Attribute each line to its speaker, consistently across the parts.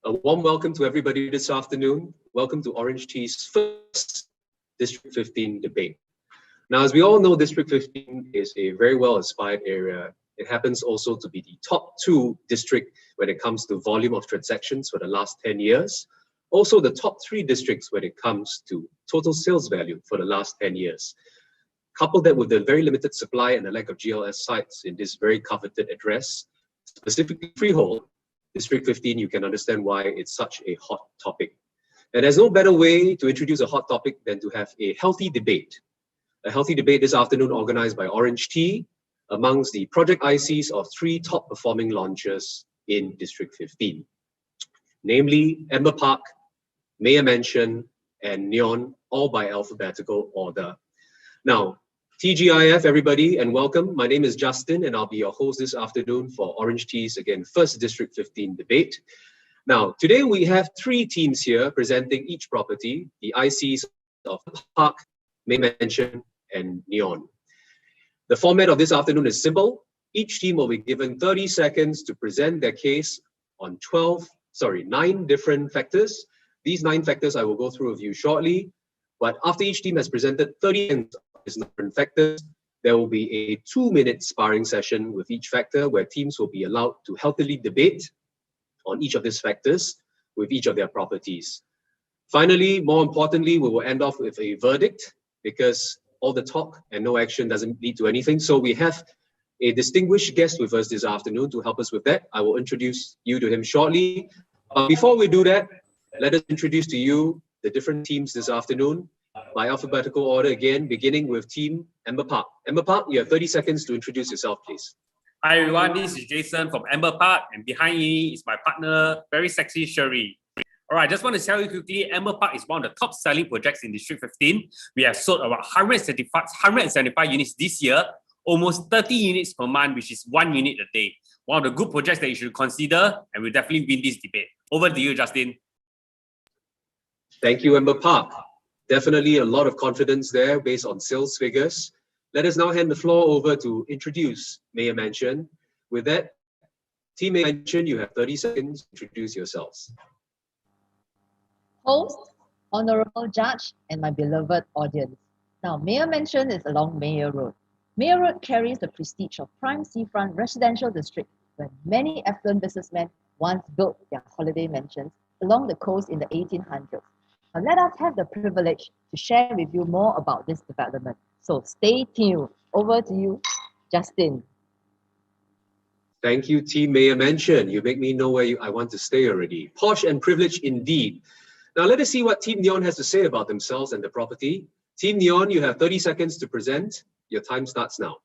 Speaker 1: A warm welcome to everybody this afternoon. Welcome to OrangeTee's first District 15 debate. Now, as we all know, District 15 is a very well-aspired area. It happens also to be the top 2 district when it comes to volume of transactions for the last 10 years. Also the top 3 districts when it comes to total sales value for the last 10 years. Couple that with the very limited supply and the lack of GLS sites in this very coveted address, specifically freehold, District 15, you can understand why it's such a hot topic. And there's no better way to introduce a hot topic than to have a healthy debate. A healthy debate this afternoon organized by OrangeTee amongst the project ICs of 3 top performing launches in District 15. Namely, Amber Park, Meyer Mansion, and Nyon, all by alphabetical order. Now, TGIF everybody and welcome. My name is Justin and I'll be your host this afternoon for OrangeTee's, again, first District 15 debate. Now, today we have 3 teams here presenting each property, the ICs of Park, Meyer Mansion, and Nyon. The format of this afternoon is simple. Each team will be given 30 seconds to present their case on 9 different factors. These 9 factors I will go through with you shortly, but after each team has presented 30 different factors, there will be a 2-minute sparring session with each factor where teams will be allowed to healthily debate on each of these factors with each of their properties. Finally, more importantly, we will end off with a verdict because all the talk and no action doesn't lead to anything. So we have a distinguished guest with us this afternoon to help us with that. I will introduce you to him shortly. Before we do that, let us introduce to you the different teams this afternoon by alphabetical order again, beginning with Team Amber Park. Amber Park, you have 30 seconds to introduce yourself, please.
Speaker 2: Hi everyone, this is Jason from Amber Park, and behind me is my partner, very sexy Sherry. All right, just want to tell you quickly, Amber Park is one of the top selling projects in District 15. We have sold about 175 units this year, almost 30 units per month, which is 1 unit a day. One of the good projects that you should consider, and we'll definitely win this debate. Over to you, Justin.
Speaker 1: Thank you, Amber Park. Definitely a lot of confidence there based on sales figures. Let us now hand the floor over to introduce Meyer Mansion. With that, Team Meyer Mansion, you have 30 seconds to introduce yourselves.
Speaker 3: Host, honorable judge, and my beloved audience. Now, Meyer Mansion is along Meyer Road. Meyer Road carries the prestige of prime seafront residential district where many affluent businessmen once built their holiday mansions along the coast in the 1800s. Now, let us have the privilege to share with you more about this development. So stay tuned. Over to you, Justin.
Speaker 1: Thank you, Team Meyer Mansion. You make me know where I want to stay already. Posh and privileged indeed. Now let us see what Team Nyon has to say about themselves and the property. Team Nyon, you have 30 seconds to present. Your time starts now.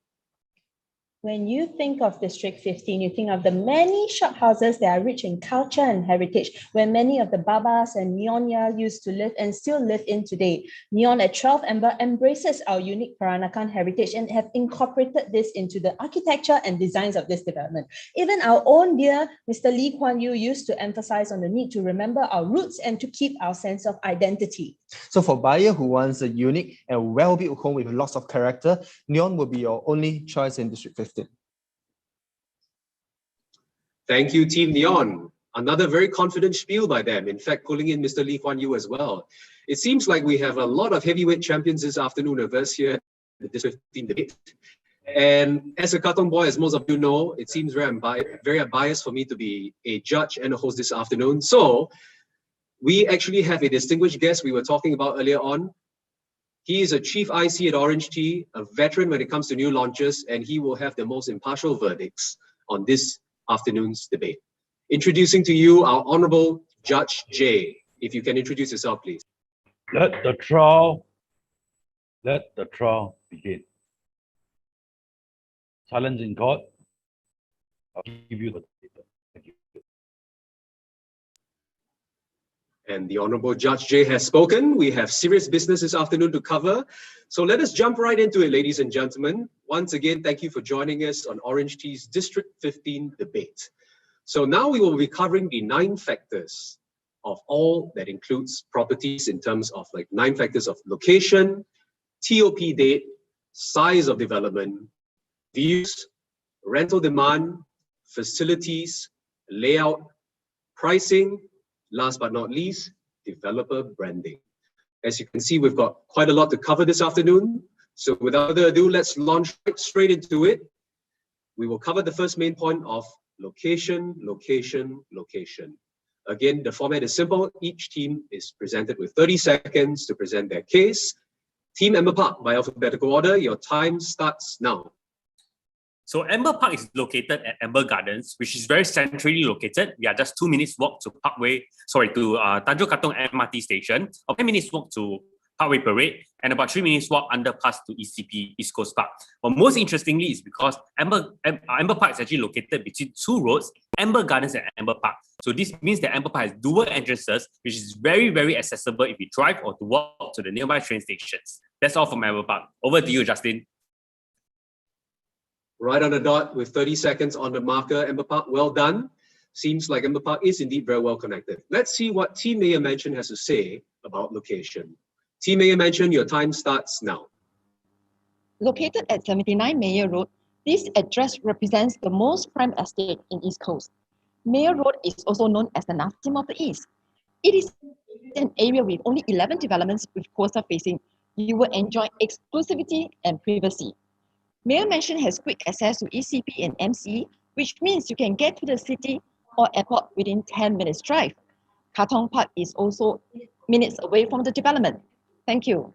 Speaker 4: When you think of District 15, you think of the many shophouses that are rich in culture and heritage, where many of the Babas and Nyonya used to live and still live in today. Nyon at 12 Amber embraces our unique Peranakan heritage and have incorporated this into the architecture and designs of this development. Even our own dear Mr. Lee Kuan Yew used to emphasize on the need to remember our roots and to keep our sense of identity.
Speaker 5: So for buyer who wants a unique and well-built home with lots of character, Nyon will be your only choice in District 15.
Speaker 1: Thank you, Team Nyon. Another very confident spiel by them. In fact, pulling in Mr. Lee Kuan Yew as well. It seems like we have a lot of heavyweight champions this afternoon of us here at the District 15 debate. And as a Katong boy, as most of you know, it seems very unbiased for me to be a judge and a host this afternoon. So we actually have a distinguished guest we were talking about earlier on. He is a chief IC at OrangeTee, a veteran when it comes to new launches, and he will have the most impartial verdicts on this afternoon's debate. Introducing to you our Honorable Judge J. If you can introduce yourself, please.
Speaker 6: Let the trial begin. Silence in court. I'll give you the paper. Thank you.
Speaker 1: And the Honorable Judge J has spoken. We have serious business this afternoon to cover. So let us jump right into it, ladies and gentlemen. Once again, thank you for joining us on OrangeTee's District 15 debate. So now we will be covering the 9 factors of all that includes properties in terms of 9 factors of location, TOP date, size of development, views, rental demand, facilities, layout, pricing, last but not least, developer branding. As you can see, we've got quite a lot to cover this afternoon. So without further ado, let's launch straight into it. We will cover the first main point of location, location, location. Again, the format is simple. Each team is presented with 30 seconds to present their case. Team Amber Park, by alphabetical order, your time starts now.
Speaker 2: So Amber Park is located at Amber Gardens, which is very centrally located. We are just 2 minutes walk to Tanjung Katong MRT station, or 10 minutes walk to Parkway Parade, and about 3 minutes walk underpass to ECP, East Coast Park. But most interestingly is because Amber Park is actually located between 2 roads, Amber Gardens and Amber Park. So this means that Amber Park has dual entrances, which is very, very accessible if you drive or to walk to the nearby train stations. That's all from Amber Park. Over to you, Justin.
Speaker 1: Right on the dot with 30 seconds on the marker, Amber Park, well done. Seems like Amber Park is indeed very well connected. Let's see what Team Meyer Mansion has to say about location. Team Meyer Mansion, your time starts now.
Speaker 3: Located at 79 Meyer Road, this address represents the most prime estate in East Coast. Meyer Road is also known as the Nassim of the East. It is an area with only 11 developments with coastal facing. You will enjoy exclusivity and privacy. Meyer Mansion has quick access to ECP and MC, which means you can get to the city or airport within 10 minutes drive. Katong Park is also minutes away from the development. Thank you.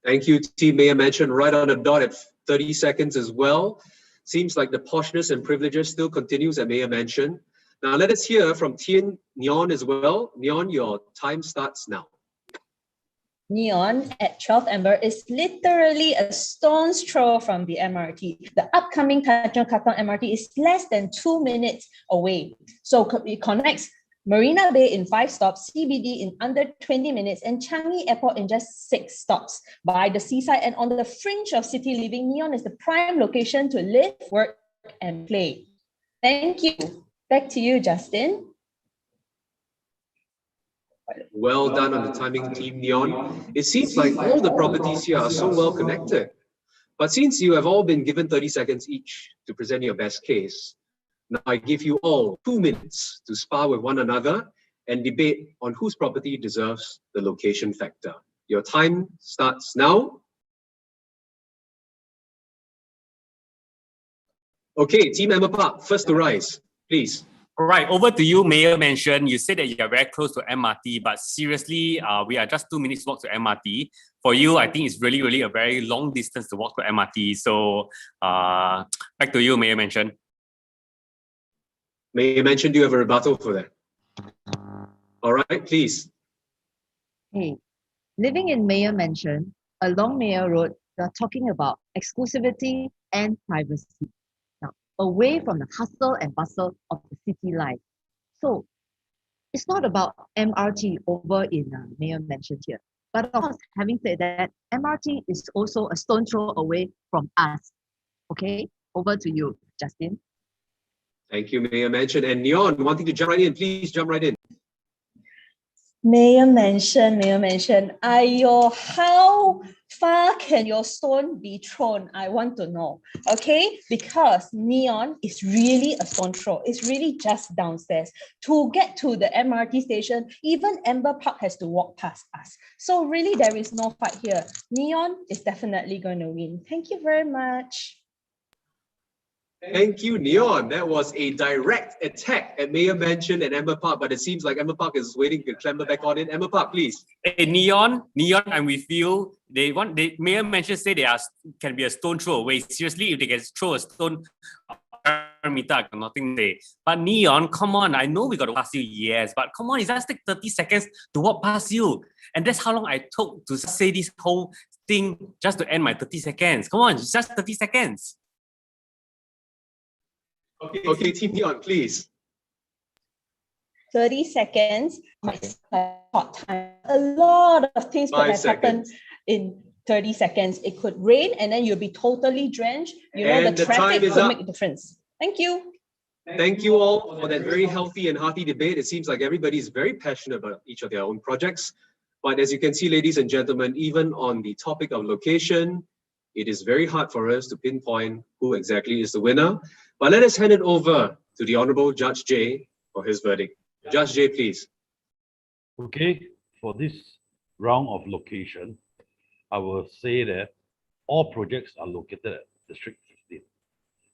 Speaker 1: Thank you, Team Meyer Mansion. Right on the dot at 30 seconds as well. Seems like the poshness and privileges still continues at Meyer Mansion. Now let us hear from Team Nyon as well. Nyon, your time starts now.
Speaker 4: Nyon at 12 Amber is literally a stone's throw from the MRT. The upcoming Tanjung Katong MRT is less than 2 minutes away. So it connects Marina Bay in 5 stops, CBD in under 20 minutes, and Changi Airport in just 6 stops. By the seaside and on the fringe of city living, Nyon is the prime location to live, work, and play. Thank you. Back to you, Justin.
Speaker 1: Well done on the timing, Team Nyon. It seems like all the properties here are so well connected. But since you have all been given 30 seconds each to present your best case, now I give you all 2 minutes to spar with one another and debate on whose property deserves the location factor. Your time starts now. Okay, Team Amber Park, first to rise, please.
Speaker 2: All right, over to you, Meyer Mansion. You said that you are very close to MRT, but seriously, we are just 2 minutes walk to MRT. For you, I think it's really, really a very long distance to walk to MRT. So back to you, Meyer Mansion.
Speaker 1: Meyer Mansion, do you have a rebuttal for that? All right, please.
Speaker 3: Hey, living in Meyer Mansion, along Meyer Road, we are talking about exclusivity and privacy. Now, away from the hustle and bustle of the city life. So, it's not about MRT over in Meyer Mansion here. But of course, having said that, MRT is also a stone throw away from us. Okay, over to you, Justin.
Speaker 1: Thank you, Meyer Mansion. And Nyon, wanting to jump right in, please jump right in.
Speaker 4: Meyer Mansion. Ayo, how far can your stone be thrown? I want to know. Okay, because Nyon is really a stone throw. It's really just downstairs. To get to the MRT station, even Amber Park has to walk past us. So really, there is no fight here. Nyon is definitely going to win. Thank you very much.
Speaker 1: Thank you, Nyon. That was a direct attack at Meyer Mansion and Amber Park, but it seems like Amber Park is waiting to clamber back on it. Amber Park, please.
Speaker 2: Hey, Nyon, I'm with you. Meyer Mansion say they can be a stone throw away. Seriously, if they can throw a stone meter, I got nothing to say. But Nyon, come on, I know we got to pass you, yes, but come on, it just take 30 seconds to walk past you. And that's how long I took to say this whole thing just to end my 30 seconds. Come on, it's just 30 seconds.
Speaker 1: Okay, Team Nyon, please.
Speaker 4: 30 seconds, my short time. A lot of things could have happened in 30 seconds. It could rain and then you'll be totally drenched. You know, the traffic will make a difference. Thank you.
Speaker 1: Thank you all for that very healthy and hearty debate. It seems like everybody is very passionate about each of their own projects. But as you can see, ladies and gentlemen, even on the topic of location, it is very hard for us to pinpoint who exactly is the winner. But let us hand it over to the Honorable Judge J for his verdict. Judge J, please.
Speaker 6: Okay, for this round of location, I will say that all projects are located at District 15.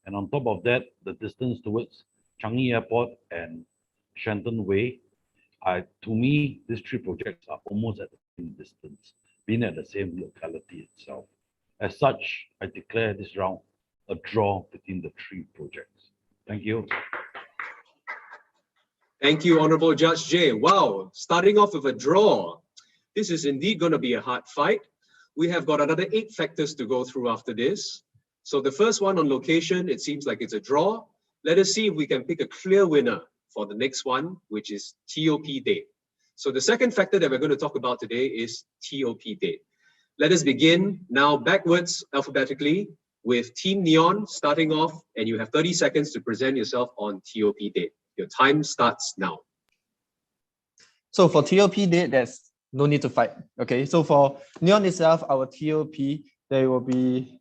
Speaker 6: And on top of that, the distance towards Changi Airport and Shenton Way, to me, these three projects are almost at the same distance, being at the same locality itself. As such, I declare this round a draw between the three projects. Thank you.
Speaker 1: Thank you, Honorable Judge J. Wow, starting off with a draw. This is indeed going to be a hard fight. We have got another 8 factors to go through after this. So the first one on location, it seems like it's a draw. Let us see if we can pick a clear winner for the next one, which is TOP date. So the second factor that we're going to talk about today is TOP date. Let us begin now backwards alphabetically with Team Nyon starting off, and you have 30 seconds to present yourself on TOP date. Your time starts now.
Speaker 5: So for TOP date, there's no need to fight. Okay, so for Nyon itself, our TOP, they will be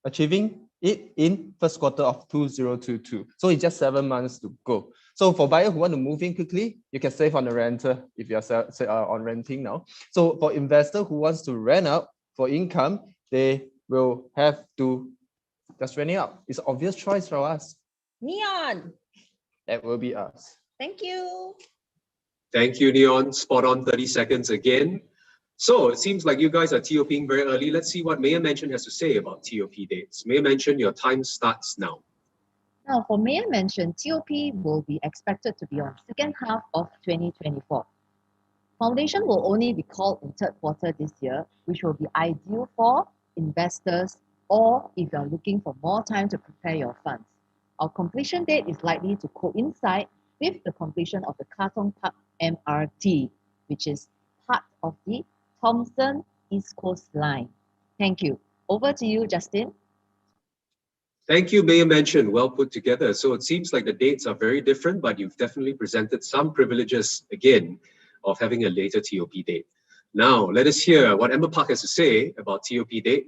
Speaker 5: achieving it in first quarter of 2022. So it's just 7 months to go. So for buyers who want to move in quickly, you can save on the renter if you're on renting now. So for investor who wants to rent out for income, they will have to just rent it out. It's an obvious choice for us.
Speaker 4: Nyon.
Speaker 5: That will be us.
Speaker 4: Thank you.
Speaker 1: Thank you, Nyon. Spot on, 30 seconds again. So it seems like you guys are TOPing very early. Let's see what Meyer Mansion has to say about TOP dates. Meyer Mansion, your time starts now.
Speaker 3: Now, for Meyer Mansion, TOP will be expected to be on second half of 2024. Foundation will only be called in third quarter this year, which will be ideal for investors or if you're looking for more time to prepare your funds. Our completion date is likely to coincide with the completion of the Katong Park MRT, which is part of the Thomson East Coast Line. Thank you. Over to you, Justin.
Speaker 1: Thank you, Meyer Mansion. Well put together. So it seems like the dates are very different, but you've definitely presented some privileges again of having a later TOP date. Now, let us hear what Emma Park has to say about TOP date.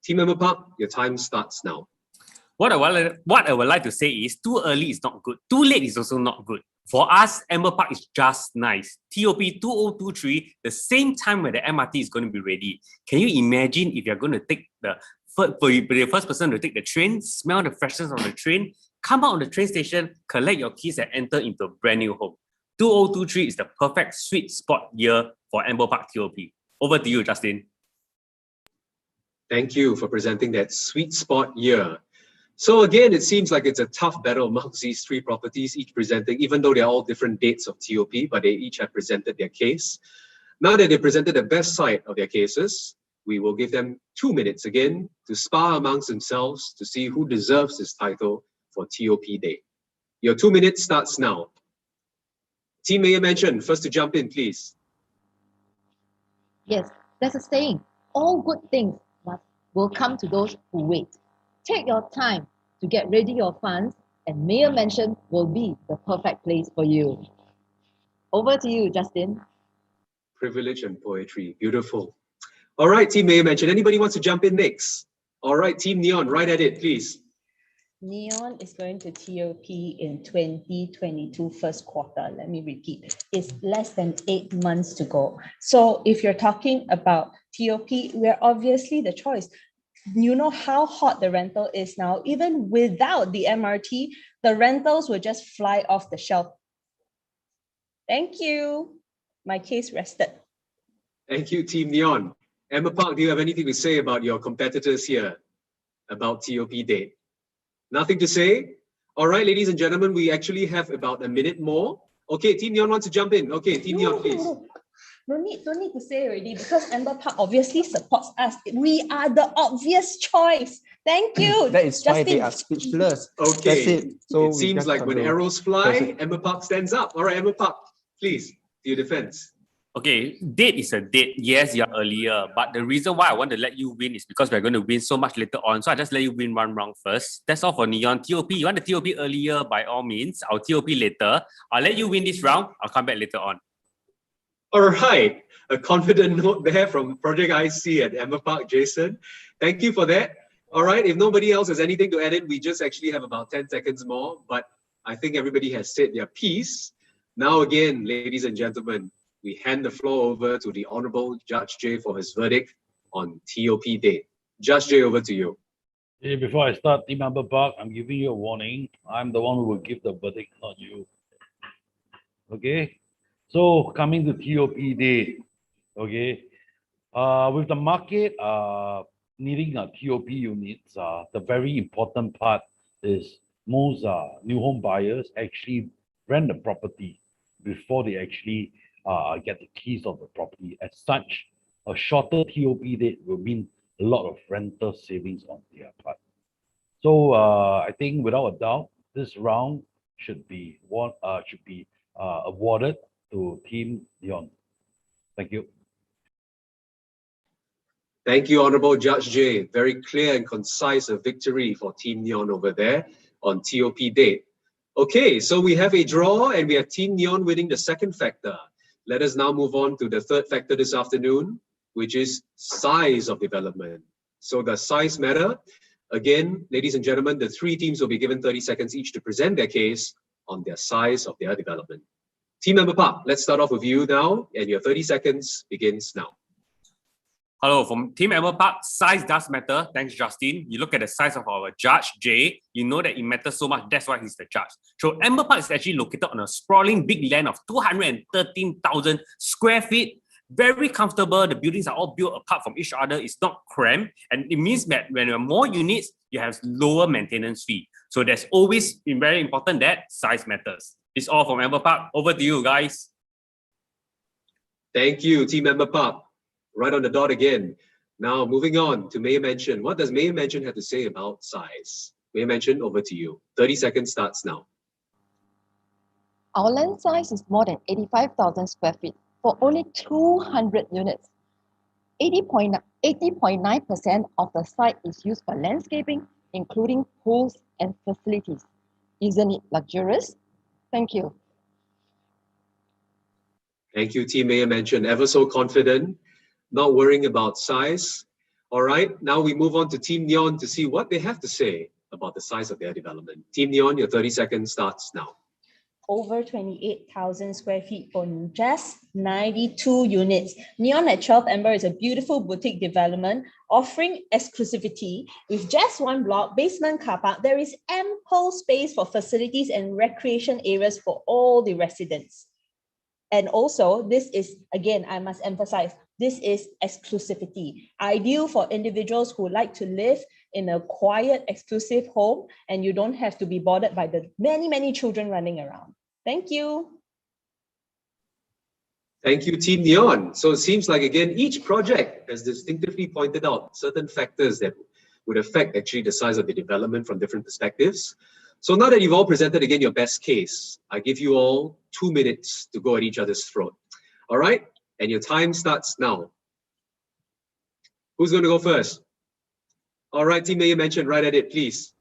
Speaker 1: Team Emma Park, your time starts now.
Speaker 2: What I would like to say is too early is not good. Too late is also not good. For us, Amber Park is just nice. TOP 2023, the same time where the MRT is going to be ready. Can you imagine if you're going to take the first person to take the train, smell the freshness of the train, come out of the train station, collect your keys and enter into a brand new home. 2023 is the perfect sweet spot year for Amber Park TOP. Over to you, Justin.
Speaker 1: Thank you for presenting that sweet spot year. So again, it seems like it's a tough battle amongst these three properties, each presenting, even though they're all different dates of TOP, but they each have presented their case. Now that they presented the best side of their cases, we will give them 2 minutes again to spar amongst themselves to see who deserves this title for TOP Day. Your 2 minutes starts now. Team Meyer Mansion, first to jump in, please.
Speaker 3: Yes, there's a saying, all good things will come to those who wait. Take your time to get ready your funds, and Meyer Mansion will be the perfect place for you. Over to you, Justin.
Speaker 1: Privilege and poetry, beautiful. All right, Team Meyer Mansion, anybody wants to jump in next? All right, Team Nyon, right at it, please.
Speaker 4: Nyon is going to TOP in 2022 first quarter. Let me repeat. It's less than 8 months to go. So if you're talking about TOP, we're obviously the choice. You know how hot the rental is now. Even without the MRT, the rentals will just fly off the shelf. Thank you. My case rested.
Speaker 1: Thank you, Team Nyon. Emma Park, do you have anything to say about your competitors here about TOP date? Nothing to say? All right, ladies and gentlemen, we actually have about a minute more. Okay, Team Nyon wants to jump in. Okay, Team Nyon, please.
Speaker 4: Don't need to say already because Amber Park obviously supports us. We are the obvious choice. Thank you.
Speaker 5: That is why
Speaker 4: Justin.
Speaker 5: they are speechless.
Speaker 1: Okay,
Speaker 5: That's it. So
Speaker 1: it seems like when arrows fly, Emma Park stands up. All right, Emma Park, please, to your defense.
Speaker 2: Okay, date is a date. Yes, you're earlier, but the reason why I want to let you win is because we're going to win so much later on. So I just let you win one round first. That's all for Nyon. TOP, you want the TOP earlier, by all means. I'll TOP later. I'll let you win this round. I'll come back later on.
Speaker 1: All right, a confident note there from Project IC at Amber Park, Jason. Thank you for that. All right, if nobody else has anything to add in, we just actually have about 10 seconds more, but I think everybody has said their piece. Now again, ladies and gentlemen, we hand the floor over to the Honorable Judge J for his verdict on TOP date. Judge J, over to you.
Speaker 6: Hey, before I start, Team Amber Park, I'm giving you a warning. I'm the one who will give the verdict, not you. Okay? So coming to TOP date, okay? With the market needing TOP units, the very important part is most new home buyers actually rent the property before they actually get the keys of the property. As such, a shorter TOP date will mean a lot of rental savings on their part. So I think without a doubt, this round should be awarded to Team Nyon. Thank you.
Speaker 1: Thank you, Honorable Judge J. Very clear and concise a victory for Team Nyon over there on TOP date. Okay, so we have a draw and we have Team Nyon winning the second factor. Let us now move on to the third factor this afternoon, which is size of development. So does size matter? Again, ladies and gentlemen, the three teams will be given 30 seconds each to present their case on their size of their development. Team Member Park, let's start off with you now, and your 30 seconds begins now.
Speaker 2: Hello, from Team Amber Park, size does matter. Thanks, Justin. You look at the size of our judge, Jay, you know that it matters so much. That's why he's the judge. So Amber Park is actually located on a sprawling big land of 213,000 square feet. Very comfortable. The buildings are all built apart from each other. It's not cramped. And it means that when you have more units, you have lower maintenance fee. So that's always been very important that size matters. It's all from Amber Park. Over to you, guys.
Speaker 1: Thank you, Team Amber Park. Right on the dot again. Now, moving on to Meyer Mansion. What does Meyer Mansion have to say about size? Meyer Mansion, over to you. 30 seconds starts now.
Speaker 3: Our land size is more than 85,000 square feet for only 200 units. 80.9% of the site is used for landscaping, including pools and facilities. Isn't it luxurious? Thank you.
Speaker 1: Thank you, Team Meyer Mansion. Ever so confident, not worrying about size. All right, now we move on to Team Nyon to see what they have to say about the size of their development. Team Nyon, your 30 seconds starts now.
Speaker 4: Over 28,000 square feet for just 92 units. Nyon at 12 Amber is a beautiful boutique development offering exclusivity with just one block, basement car park. There is ample space for facilities and recreation areas for all the residents. And also, this is, again, I must emphasize, this is exclusivity, ideal for individuals who like to live in a quiet, exclusive home, and you don't have to be bothered by the many, many children running around. Thank you.
Speaker 1: Thank you, Team Nyon. So it seems like, again, each project has distinctively pointed out certain factors that would affect actually the size of the development from different perspectives. So now that you've all presented again your best case, I give you all 2 minutes to go at each other's throat. All right? And your time starts now. Who's going to go first? All right, Team Meyer Mansion, right at it, please.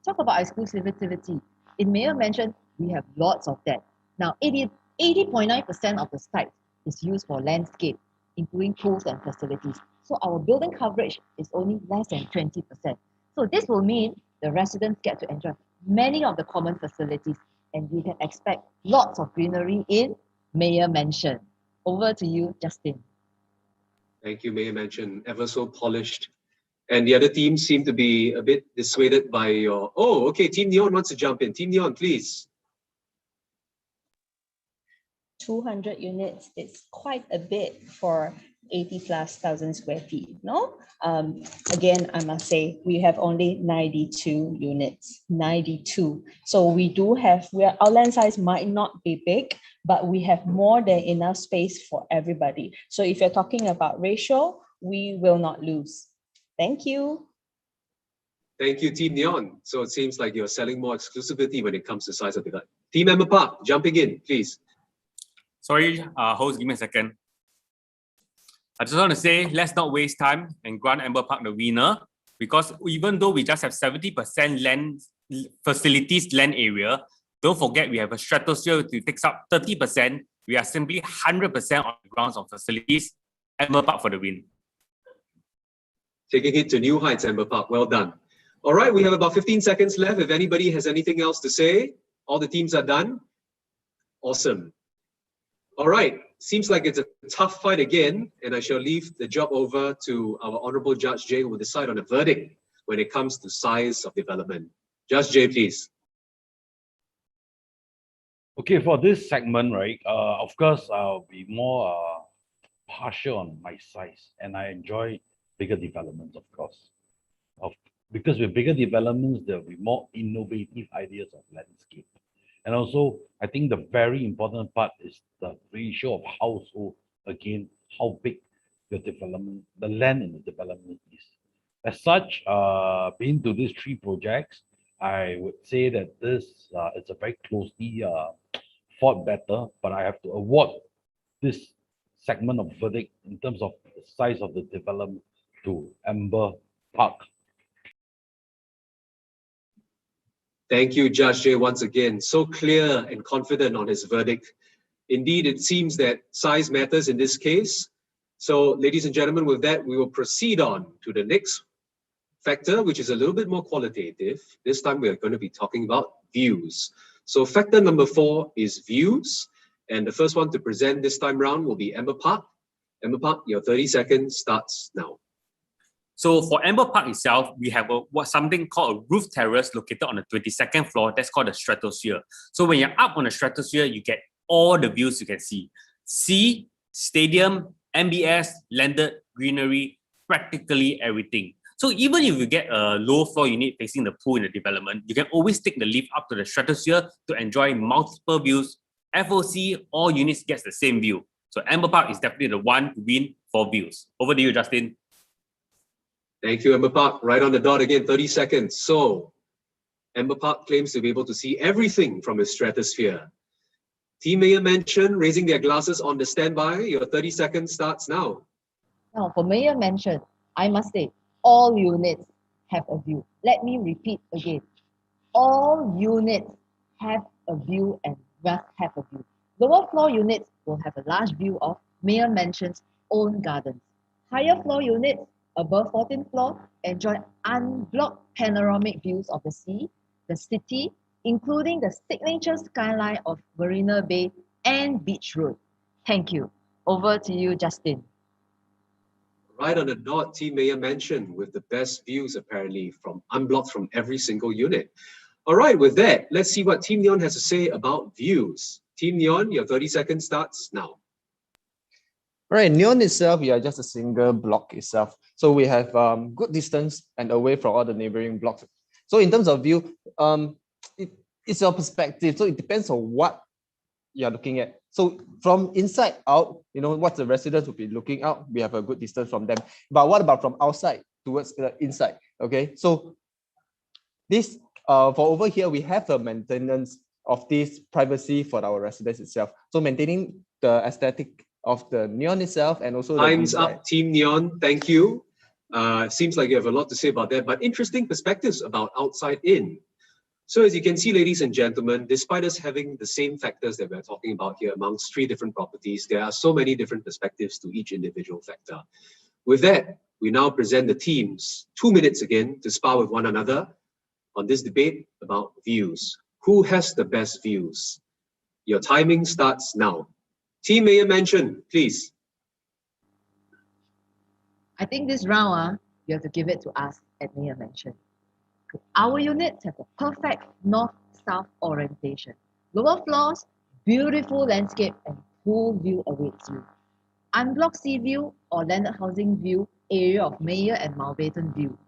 Speaker 3: Talk about exclusivity. In Meyer Mansion, we have lots of that. Now, 80.9% of the site is used for landscape, including pools and facilities. So our building coverage is only less than 20%. So this will mean the residents get to enjoy many of the common facilities, and you can expect lots of greenery in Meyer Mansion. Over to you, Justin.
Speaker 1: Thank you, Meyer Mansion. Ever so polished. And the other teams seem to be a bit dissuaded by your... Oh, okay, Team Nyon wants to jump in. Team Nyon, please.
Speaker 4: 200 units, it's quite a bit for 80,000+ square feet, no? Again, I must say, we have only 92 units, 92. So we do have, our land size might not be big, but we have more than enough space for everybody. So if you're talking about ratio, we will not lose. Thank you.
Speaker 1: Thank you, Team Nyon. So it seems like you're selling more exclusivity when it comes to size of the... Team Amber Park, jumping in, please.
Speaker 2: Sorry, host, give me a second. I just want to say, let's not waste time and grant Amber Park the winner, because even though we just have 70% land facilities land area, don't forget we have a stratosphere which takes up 30%, We are simply 100% on the grounds of facilities. Amber Park for the win.
Speaker 1: Taking it to new heights, Amber Park. Well done. All right, we have about 15 seconds left. If anybody has anything else to say, all the teams are done. Awesome. All right, seems like it's a tough fight again, and I shall leave the job over to our Honorable Judge Jay, who will decide on a verdict when it comes to size of development. Judge Jay, please.
Speaker 6: Okay, for this segment, right, of course, I'll be more partial on my size, and I enjoy bigger developments, of course. Because with bigger developments, there'll be more innovative ideas of landscape. And also, I think the very important part is the ratio of household, again, how big your development, the land in the development is. As such, being to these three projects, I would say that this it's a very closely fought battle, but I have to award this segment of verdict in terms of the size of the development to Amber Park.
Speaker 1: Thank you, Judge Jay, once again. So clear and confident on his verdict. Indeed, it seems that size matters in this case. So, ladies and gentlemen, with that, we will proceed on to the next factor, which is a little bit more qualitative. This time, we are going to be talking about views. So, factor number 4 is views. And the first one to present this time round will be Amber Park. Amber Park, your 30 seconds starts now.
Speaker 2: So for Amber Park itself, we have something called a roof terrace located on the 22nd floor. That's called the stratosphere. So when you're up on the stratosphere, you get all the views you can see. Sea, stadium, MBS, landed, greenery, practically everything. So even if you get a low floor unit facing the pool in the development, you can always take the lift up to the stratosphere to enjoy multiple views. FOC, all units gets the same view. So Amber Park is definitely the one to win for views. Over to you, Justin.
Speaker 1: Thank you, Amber Park. Right on the dot again, 30 seconds. So, Amber Park claims to be able to see everything from its stratosphere. Team Meyer Mansion raising their glasses on the standby. Your 30 seconds starts now.
Speaker 3: Now, for Meyer Mansion, I must say, all units have a view. Let me repeat again. All units have a view and must have a view. Lower floor units will have a large view of Meyer Mansion's own gardens. Higher floor units above 14th floor enjoy unblocked panoramic views of the sea, the city, including the signature skyline of Marina Bay and Beach Road. Thank you. Over to you, Justin.
Speaker 1: Right on the dot, Team Meyer Mansion with the best views apparently from unblocked from every single unit. All right, with that, let's see what Team Nyon has to say about views. Team Nyon, your 30 seconds starts now.
Speaker 5: Right, Nyon itself, we are just a single block itself. So we have good distance and away from all the neighboring blocks. So in terms of view, it's your perspective. So it depends on what you're looking at. So from inside out, you know, what the residents will be looking out, we have a good distance from them. But what about from outside towards the inside? Okay, so this, for over here, we have a maintenance of this privacy for our residents itself. So maintaining the aesthetic of the Nyon itself and also
Speaker 1: time's up, Team Nyon. Thank you. Seems like you have a lot to say about that, but interesting perspectives about outside in. So as you can see, ladies and gentlemen, despite us having the same factors that we're talking about here amongst 3 different properties, there are so many different perspectives to each individual factor. With that, we now present the teams 2 minutes again to spar with one another on this debate about views. Who has the best views? Your timing starts now. Team Meyer Mansion, please.
Speaker 3: I think this round, you have to give it to us at Meyer Mansion. Our units have a perfect north-south orientation. Lower floors, beautiful landscape and pool view awaits you. Unblocked sea view or landed housing view area of Meyer and Mountbatten view.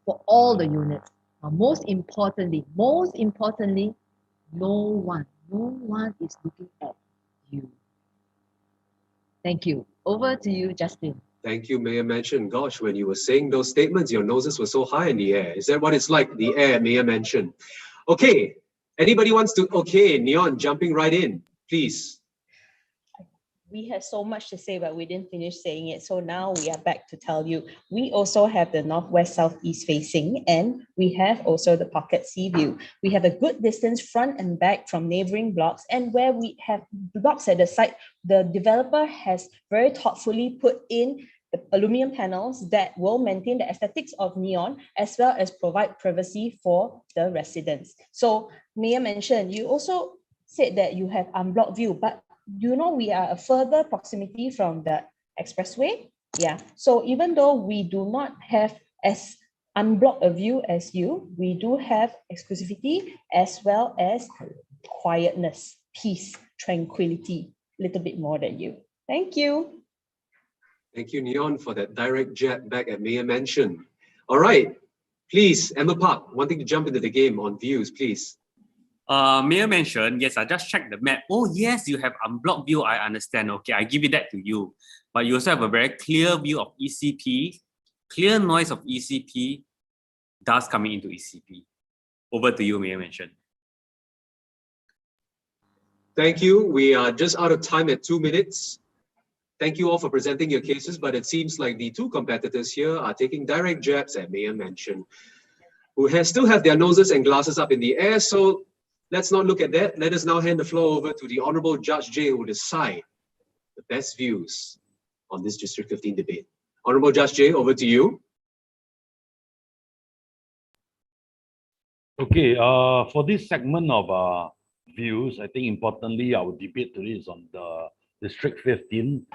Speaker 3: For all the units. Now, most importantly, no one is looking at you. Thank you. Over to you, Justin.
Speaker 1: Thank you, Meyer Mansion. Gosh, when you were saying those statements, your noses were so high in the air. Is that what it's like, the air, Meyer Mansion? Okay, anybody wants to? Okay, Nyon, jumping right in, please.
Speaker 4: we have so much to say, but we didn't finish saying it. So now we are back to tell you. We also have the northwest southeast facing, and we have also the pocket sea view. We have a good distance front and back from neighboring blocks, and where we have blocks at the site, the developer has very thoughtfully put in the aluminum panels that will maintain the aesthetics of Nyon, as well as provide privacy for the residents. So Meyer Mansion, you also said that you have unblocked view, but you know we are a further proximity from the expressway. Yeah. So even though we do not have as unblocked a view as you, we do have exclusivity as well as quietness, peace, tranquility, a little bit more than you. Thank you.
Speaker 1: Thank you, Nyon, for that direct jab back at Meyer Mansion. All right, please, Emma Park, wanting to jump into the game on views, please.
Speaker 2: Meyer Mansion, yes, I just checked the map. Oh, yes, you have unblocked view. I understand. Okay, I give it that to you. But you also have a very clear view of ECP, clear noise of ECP, dust coming into ECP. Over to you, Meyer Mansion.
Speaker 1: Thank you. We are just out of time at 2 minutes. Thank you all for presenting your cases, but it seems like the two competitors here are taking direct jabs at Meyer Mansion, who still have their noses and glasses up in the air. So let's not look at that. Let us now hand the floor over to the Honourable Judge J, who will decide the best views on this District 15 debate. Honourable Judge J, over to you.
Speaker 6: Okay, for this segment of views, I think importantly, our debate today is on the District 15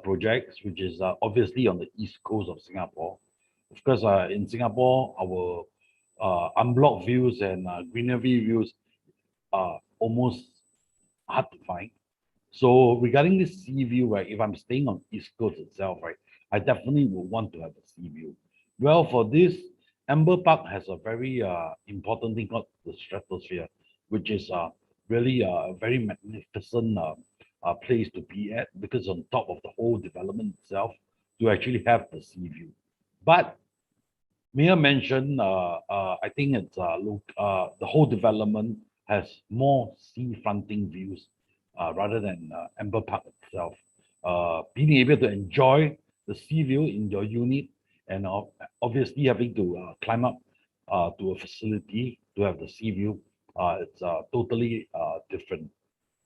Speaker 6: projects, which is obviously on the east coast of Singapore. Of course, in Singapore, our unblocked views and greenery views are almost hard to find. So regarding this sea view, right, if I'm staying on east coast itself, right, I definitely would want to have a sea view. Well, for this, Amber Park has a very important thing called the stratosphere, which is really a very magnificent place to be at, because on top of the whole development itself, to actually have the sea view. But Meyer mentioned, I think it's the whole development has more sea fronting views rather than Amber Park itself. Being able to enjoy the sea view in your unit, and obviously having to climb up to a facility to have the sea view, it's totally different.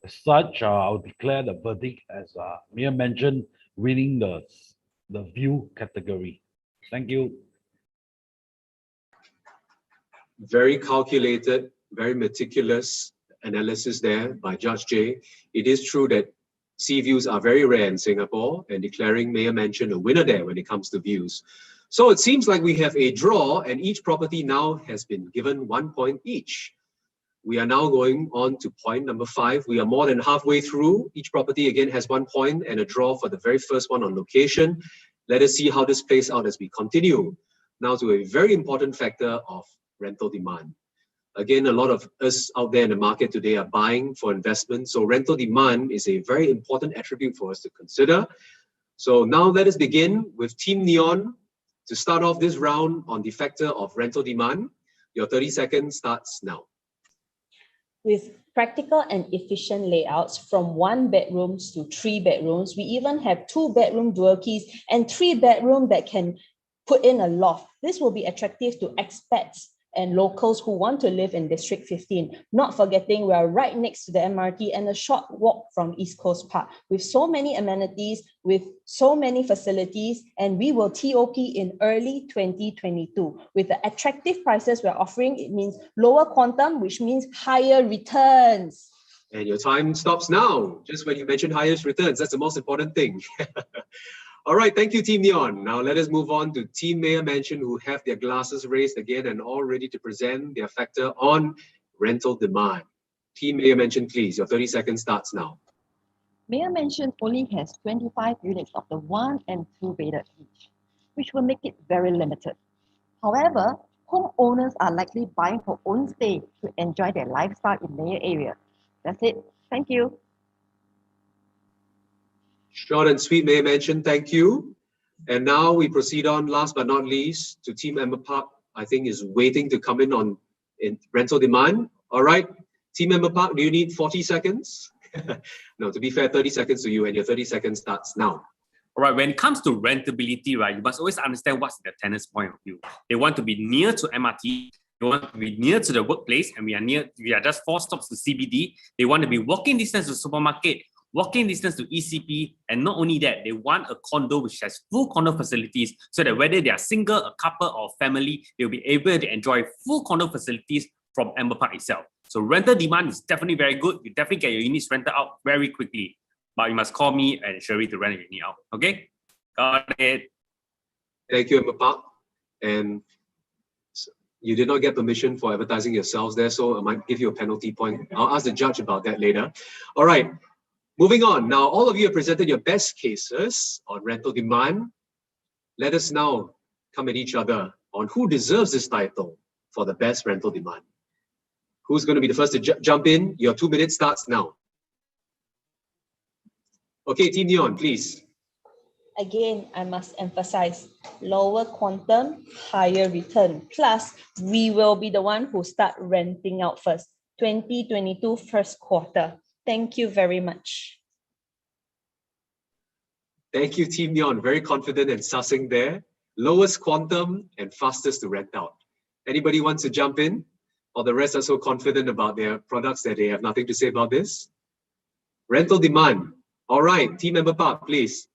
Speaker 6: As such, I'll declare the verdict as Meyer mentioned, winning the view category. Thank you.
Speaker 1: Very calculated, very meticulous analysis there by Judge J. It is true that sea views are very rare in Singapore, and declaring Meyer Mansion a winner there when it comes to views. So it seems like we have a draw, and each property now has been given 1 point each. We are now going on to point number 5. We are more than halfway through. Each property again has 1 point and a draw for the very first one on location. Let us see how this plays out as we continue. Now to a very important factor of rental demand. Again, a lot of us out there in the market today are buying for investment. So rental demand is a very important attribute for us to consider. So now let us begin with Team Nyon to start off this round on the factor of rental demand. Your 30 seconds starts now.
Speaker 4: With practical and efficient layouts from 1 bedrooms to 3 bedrooms, we even have 2-bedroom dual keys and 3-bedroom that can put in a loft. This will be attractive to expats and locals who want to live in District 15. Not forgetting, we are right next to the MRT and a short walk from East Coast Park, with so many amenities, with so many facilities, and we will TOP in early 2022. With the attractive prices we're offering, it means lower quantum, which means higher returns.
Speaker 1: And your time stops now, just when you mentioned highest returns. That's the most important thing. All right, thank you, Team Nyon. Now let us move on to Team Meyer Mansion, who have their glasses raised again and all ready to present their factor on rental demand. Team Meyer Mansion, please. Your 30 seconds starts now.
Speaker 3: Meyer Mansion only has 25 units of the 1 and 2 bedded each, which will make it very limited. However, homeowners are likely buying for own stay to enjoy their lifestyle in Meyer area. That's it. Thank you.
Speaker 1: Short and sweet, Meyer Mansion, thank you. And now we proceed on, last but not least, to Team Amber Park. I think is waiting to come in rental demand. All right, Team Amber Park, do you need 40 seconds? No, to be fair, 30 seconds to you, and your 30 seconds starts now.
Speaker 2: All right, when it comes to rentability, right, you must always understand what's the tenant's point of view. They want to be near to MRT, they want to be near to the workplace, and we are just 4 stops to CBD. They want to be walking distance to supermarket, walking distance to ECP, and not only that, they want a condo which has full condo facilities so that whether they are single, a couple, or family, they'll be able to enjoy full condo facilities from Amber Park itself. So rental demand is definitely very good. You definitely get your units rented out very quickly. But you must call me and Sherry to rent your unit out. Okay? Got it.
Speaker 1: Thank you, Amber Park. And you did not get permission for advertising yourselves there, so I might give you a penalty point. I'll ask the judge about that later. All right, moving on. Now, all of you have presented your best cases on rental demand. Let us now come at each other on who deserves this title for the best rental demand. Who's going to be the first to jump in? Your 2 minutes starts now. Okay, Team Nyon, please.
Speaker 4: Again, I must emphasize, lower quantum, higher return. Plus, we will be the one who start renting out first. 2022 first quarter. Thank you very much.
Speaker 1: Thank you, Team Nyon. Very confident and sussing there. Lowest quantum and fastest to rent out. Anybody wants to jump in? Or the rest are so confident about their products that they have nothing to say about this? Rental demand. All right, Team Member Park, please.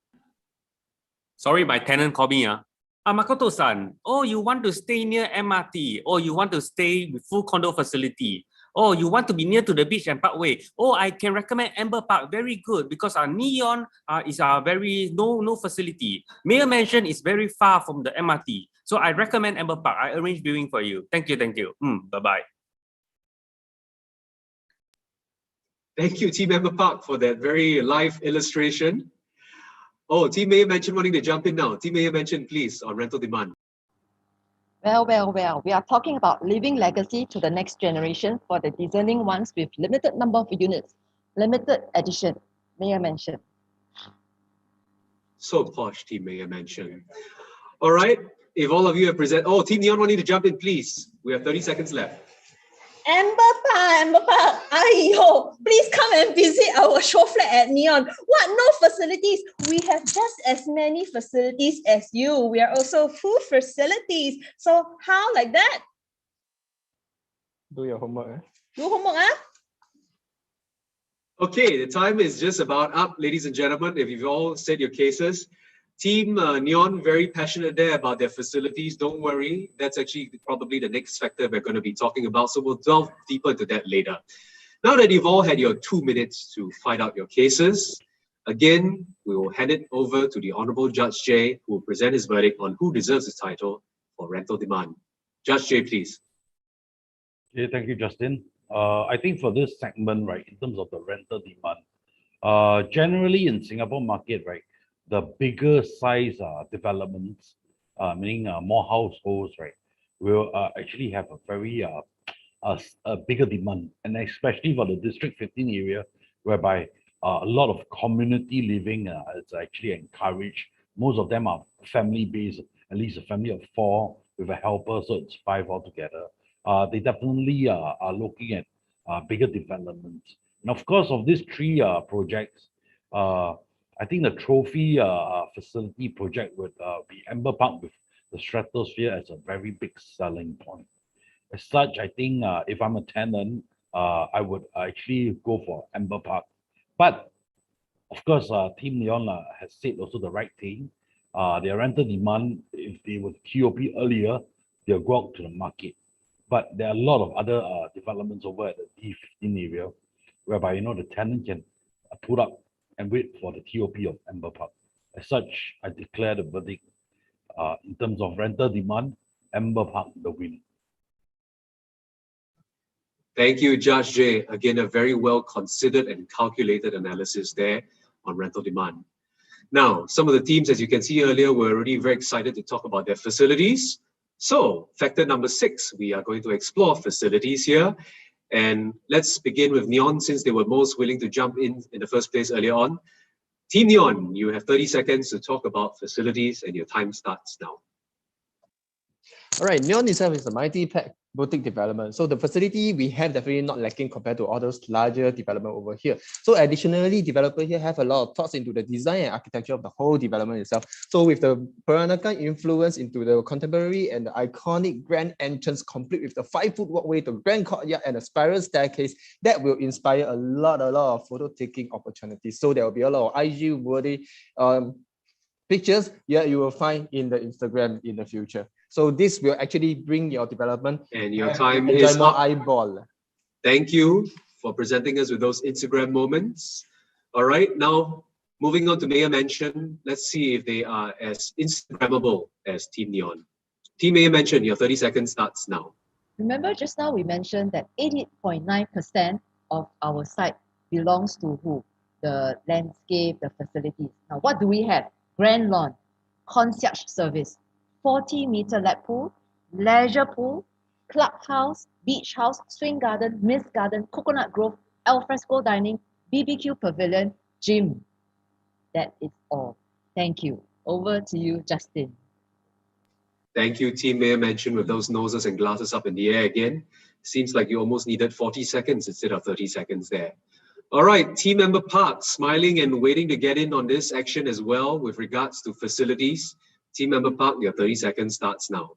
Speaker 2: Sorry, my tenant called me. Makoto-san, oh, you want to stay near MRT, or you want to stay with full condo facility, oh, you want to be near to the beach and parkway. Oh, I can recommend Amber Park, very good, because our Nyon is very no facility. Meyer Mansion is very far from the MRT. So I recommend Amber Park. I arrange viewing for you. Thank you. Bye-bye.
Speaker 1: Thank you, Team Member Park, for that very live illustration. Oh, Team Meyer Mansion wanting to jump in now. Team Meyer Mansion, please, on rental demand.
Speaker 3: Well, we are talking about leaving legacy to the next generation for the discerning ones with limited number of units, limited edition, Meyer Mansion.
Speaker 1: So posh, Team Meyer Mansion. All right, if all of you have presented, oh, Team Nyon wanting to jump in, please. We have 30 seconds left.
Speaker 4: Amber Park, ayo, please come and visit our show flat at Nyon. What, no facilities? We have just as many facilities as you. We are also full facilities. So how like that?
Speaker 5: Do your homework. Eh?
Speaker 4: Do homework, huh?
Speaker 1: Okay, the time is just about up, ladies and gentlemen. If you've all said your cases, Team Nyon, very passionate there about their facilities. Don't worry, that's actually probably the next factor we're going to be talking about. So we'll delve deeper into that later. Now that you've all had your 2 minutes to fight out your cases, again, we will hand it over to the Honorable Judge J, who will present his verdict on who deserves the title for rental demand. Judge J, please.
Speaker 6: Okay, thank you, Justin. I think for this segment, right, in terms of the rental demand, generally in Singapore market, right, the bigger size developments, meaning more households, right, will actually have a very a bigger demand, and especially for the District 15 area, whereby a lot of community living is actually encouraged. Most of them are family-based, at least a family of 4 with a helper, so it's 5 altogether. They definitely are looking at bigger developments. And of course, of these 3 projects, I think the trophy facility project would be Amber Park with the stratosphere as a very big selling point. As such, I think if I'm a tenant, I would actually go for Amber Park. But of course, Team Nyon has said also the right thing. Their rental demand, if they were TOP earlier, they'll go out to the market. But there are a lot of other developments over at the D15 area, whereby the tenant can put up and wait for the TOP of Amber Park. As such, I declare the verdict in terms of rental demand, Amber Park the winner.
Speaker 1: Thank you, Judge J. Again, a very well considered and calculated analysis there on rental demand. Now, some of the teams, as you can see earlier, were already very excited to talk about their facilities. So, factor number 6, we are going to explore facilities here. And let's begin with Nyon, since they were most willing to jump in the first place earlier on. Team Nyon, you have 30 seconds to talk about facilities, and your time starts now.
Speaker 5: All right, Nyon itself is a multi-pack boutique development. So the facility we have definitely not lacking compared to all those larger development over here. So additionally, developer here have a lot of thoughts into the design and architecture of the whole development itself. So with the Peranakan influence into the contemporary and the iconic grand entrance, complete with the 5-foot walkway to grand courtyard and a spiral staircase, that will inspire a lot of photo taking opportunities. So there will be a lot of IG worthy pictures you will find in the Instagram in the future. So this will actually bring your development
Speaker 1: and your time
Speaker 5: enjoy
Speaker 1: is
Speaker 5: more
Speaker 1: up.
Speaker 5: eyeball.
Speaker 1: Thank you for presenting us with those Instagram moments. All right, now moving on to Meyer Mansion. Let's see if they are as Instagrammable as Team Nyon. Team Meyer Mansion, your 30 seconds starts now.
Speaker 3: Remember just now we mentioned that 88.9% of our site belongs to who? The landscape, the facilities. Now what do we have? Grand lawn, concierge service, 40-meter lap pool, leisure pool, clubhouse, beach house, swing garden, mist garden, coconut grove, alfresco dining, BBQ pavilion, gym. That is all. Thank you. Over to you, Justin.
Speaker 1: Thank you, Team Meyer Mansion, with those noses and glasses up in the air again. Seems like you almost needed 40 seconds instead of 30 seconds there. All right, Team Member Park, smiling and waiting to get in on this action as well with regards to facilities. Team Member Park, your 30 seconds starts now.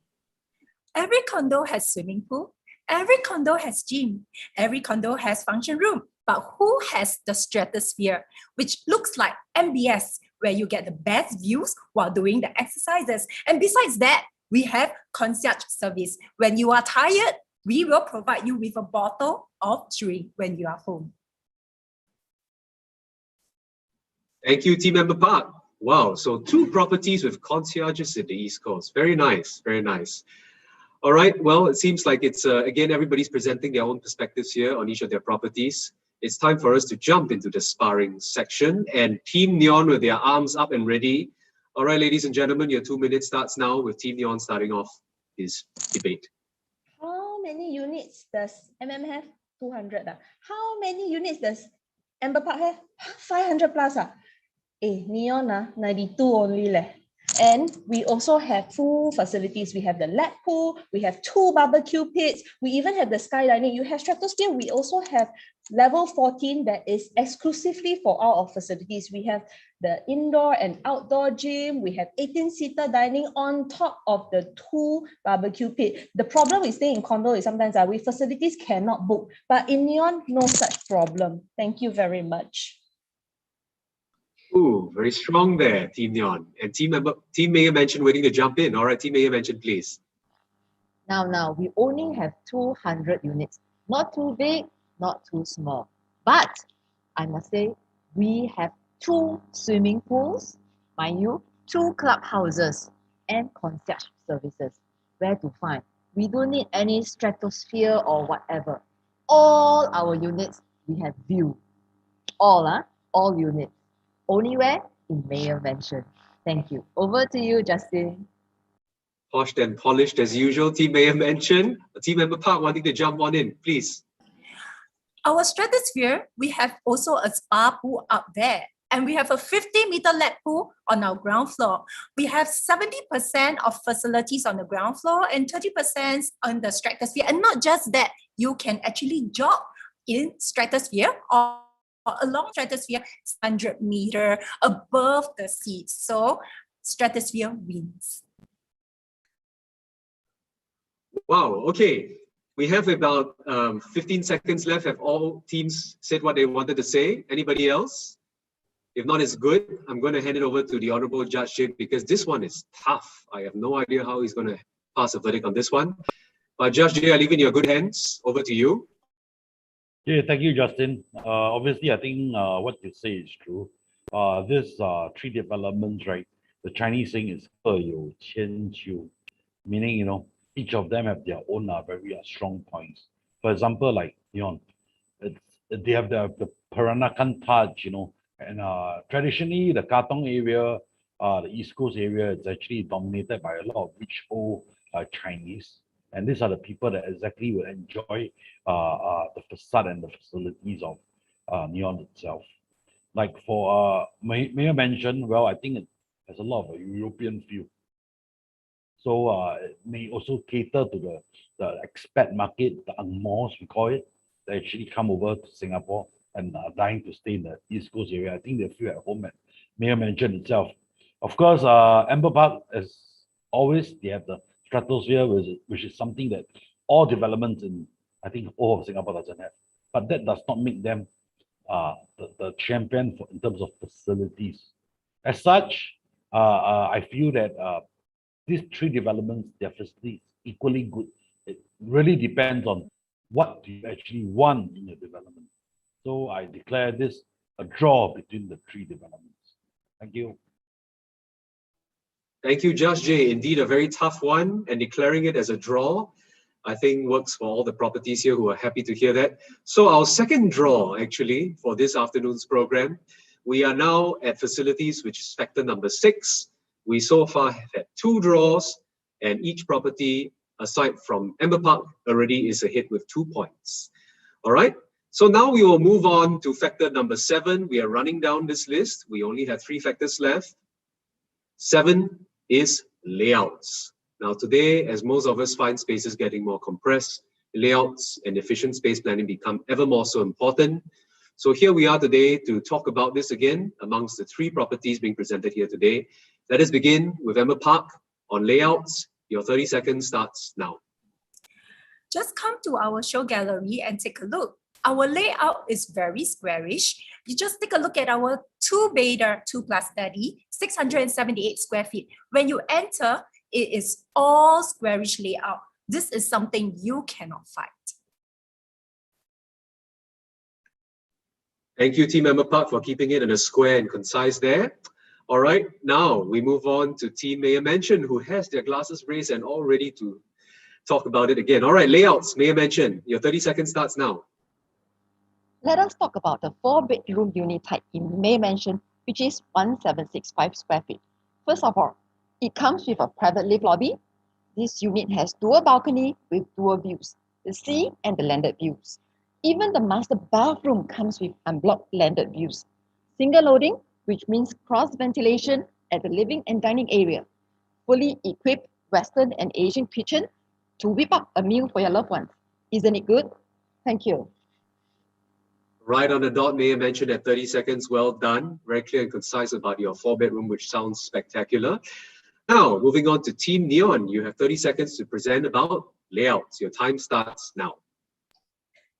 Speaker 7: Every condo has swimming pool. Every condo has gym. Every condo has function room. But who has the stratosphere, which looks like MBS, where you get the best views while doing the exercises? And besides that, we have concierge service. When you are tired, we will provide you with a bottle of drink when you are home.
Speaker 1: Thank you, Team Member Park. Wow, so 2 properties with concierges in the East Coast. Very nice, very nice. All right, well, it seems like it's, again, everybody's presenting their own perspectives here on each of their properties. It's time for us to jump into the sparring section, and Team Nyon with their arms up and ready. All right, ladies and gentlemen, your 2 minutes starts now with Team Nyon starting off this debate.
Speaker 4: How many units does have? 200. How many units does Amber Park have? 500 plus. Nyon 92 only leh. And we also have full facilities. We have the lap pool, we have 2 barbecue pits, we even have the sky dining. You have stratosphere, we also have level 14 that is exclusively for our facilities. We have the indoor and outdoor gym, we have 18-seater dining on top of the 2 barbecue pit. The problem with staying in condo is sometimes we facilities cannot book, but in Nyon, no such problem. Thank you very much.
Speaker 1: Ooh, very strong there, Team Nyon. And Team Meyer Mansion waiting to jump in. All right, Team Meyer Mansion, please.
Speaker 3: Now, we only have 200 units. Not too big, not too small. But I must say, we have 2 swimming pools, mind you, 2 clubhouses, and concierge services. Where to find? We don't need any stratosphere or whatever. All our units, we have view. All units. Only where? In Meyer Mansion. Thank you. Over to you, Justin.
Speaker 1: Poshed and polished as usual, Team Meyer Mansion. Team Member Park wanting to jump on in, please.
Speaker 7: Our stratosphere, we have also a spa pool up there. And we have a 50-meter lap pool on our ground floor. We have 70% of facilities on the ground floor and 30% on the stratosphere. And not just that, you can actually jog in stratosphere or along stratosphere 100 meters above the sea. So stratosphere wins.
Speaker 1: Wow, okay. We have about 15 seconds left. Have all teams said what they wanted to say? Anybody else? If not, it's good. I'm going to hand it over to the Honorable Judge Jake because this one is tough. I have no idea how he's going to pass a verdict on this one. But Judge Jay, I leave in your good hands. Over to you.
Speaker 6: Yeah, thank you, Justin. Obviously, I think what you say is true. This 3 developments, right? The Chinese saying is 各有千秋, meaning each of them have their own very strong points. For example, like Nyon, they have the Peranakan touch, and traditionally the Katong area, the East Coast area, is actually dominated by a lot of rich old Chinese. And these are the people that exactly will enjoy the facade and the facilities of Nyon itself. Like for Meyer Mansion, well, I think it has a lot of a European feel. So it may also cater to the expat market, the Angmos, we call it, that actually come over to Singapore and are dying to stay in the East Coast area. I think they feel at home at Meyer Mansion itself. Of course, Amber Park, as always, they have the stratosphere, which is something that all developments in, I think, all of Singapore doesn't have. But that does not make them the champion in terms of facilities. As such, I feel that these three developments, their facilities equally good. It really depends on what you actually want in a development. So I declare this a draw between the three developments. Thank you.
Speaker 1: Thank you, Josh J. Indeed, a very tough one, and declaring it as a draw, I think works for all the properties here who are happy to hear that. So our second draw, actually, for this afternoon's program, we are now at facilities, which is factor number 6. We so far have had 2 draws, and each property, aside from Amber Park, already is ahead with 2 points. All right, so now we will move on to factor number 7. We are running down this list. We only have 3 factors left. 7 is layouts. Now today, as most of us find spaces getting more compressed, layouts and efficient space planning become ever more so important. So here we are today to talk about this again amongst the 3 properties being presented here today. Let us begin with Amber Park on layouts. Your 30 seconds starts now.
Speaker 7: Just come to our show gallery and take a look. Our layout is very squarish. You just take a look at our 2-bedder, 2+30, 678 square feet. When you enter, it is all squarish layout. This is something you cannot fight.
Speaker 1: Thank you, Team Amber Park, for keeping it in a square and concise there. All right, now we move on to Team Meyer Mansion, who has their glasses raised and all ready to talk about it again. All right, layouts, Meyer Mansion, your 30 seconds starts now.
Speaker 3: Let us talk about the 4-bedroom unit type in Meyer Mansion, which is 1765 square feet. First of all, it comes with a private lift lobby. This unit has dual balcony with dual views, the sea and the landed views. Even the master bathroom comes with unblocked landed views. Single loading, which means cross ventilation at the living and dining area. Fully equipped Western and Asian kitchen to whip up a meal for your loved ones. Isn't it good? Thank you.
Speaker 1: Right on the dot, Meyer Mansion at 30 seconds. Well done. Very clear and concise about your 4-bedroom, which sounds spectacular. Now, moving on to Team Nyon. You have 30 seconds to present about layouts. Your time starts now.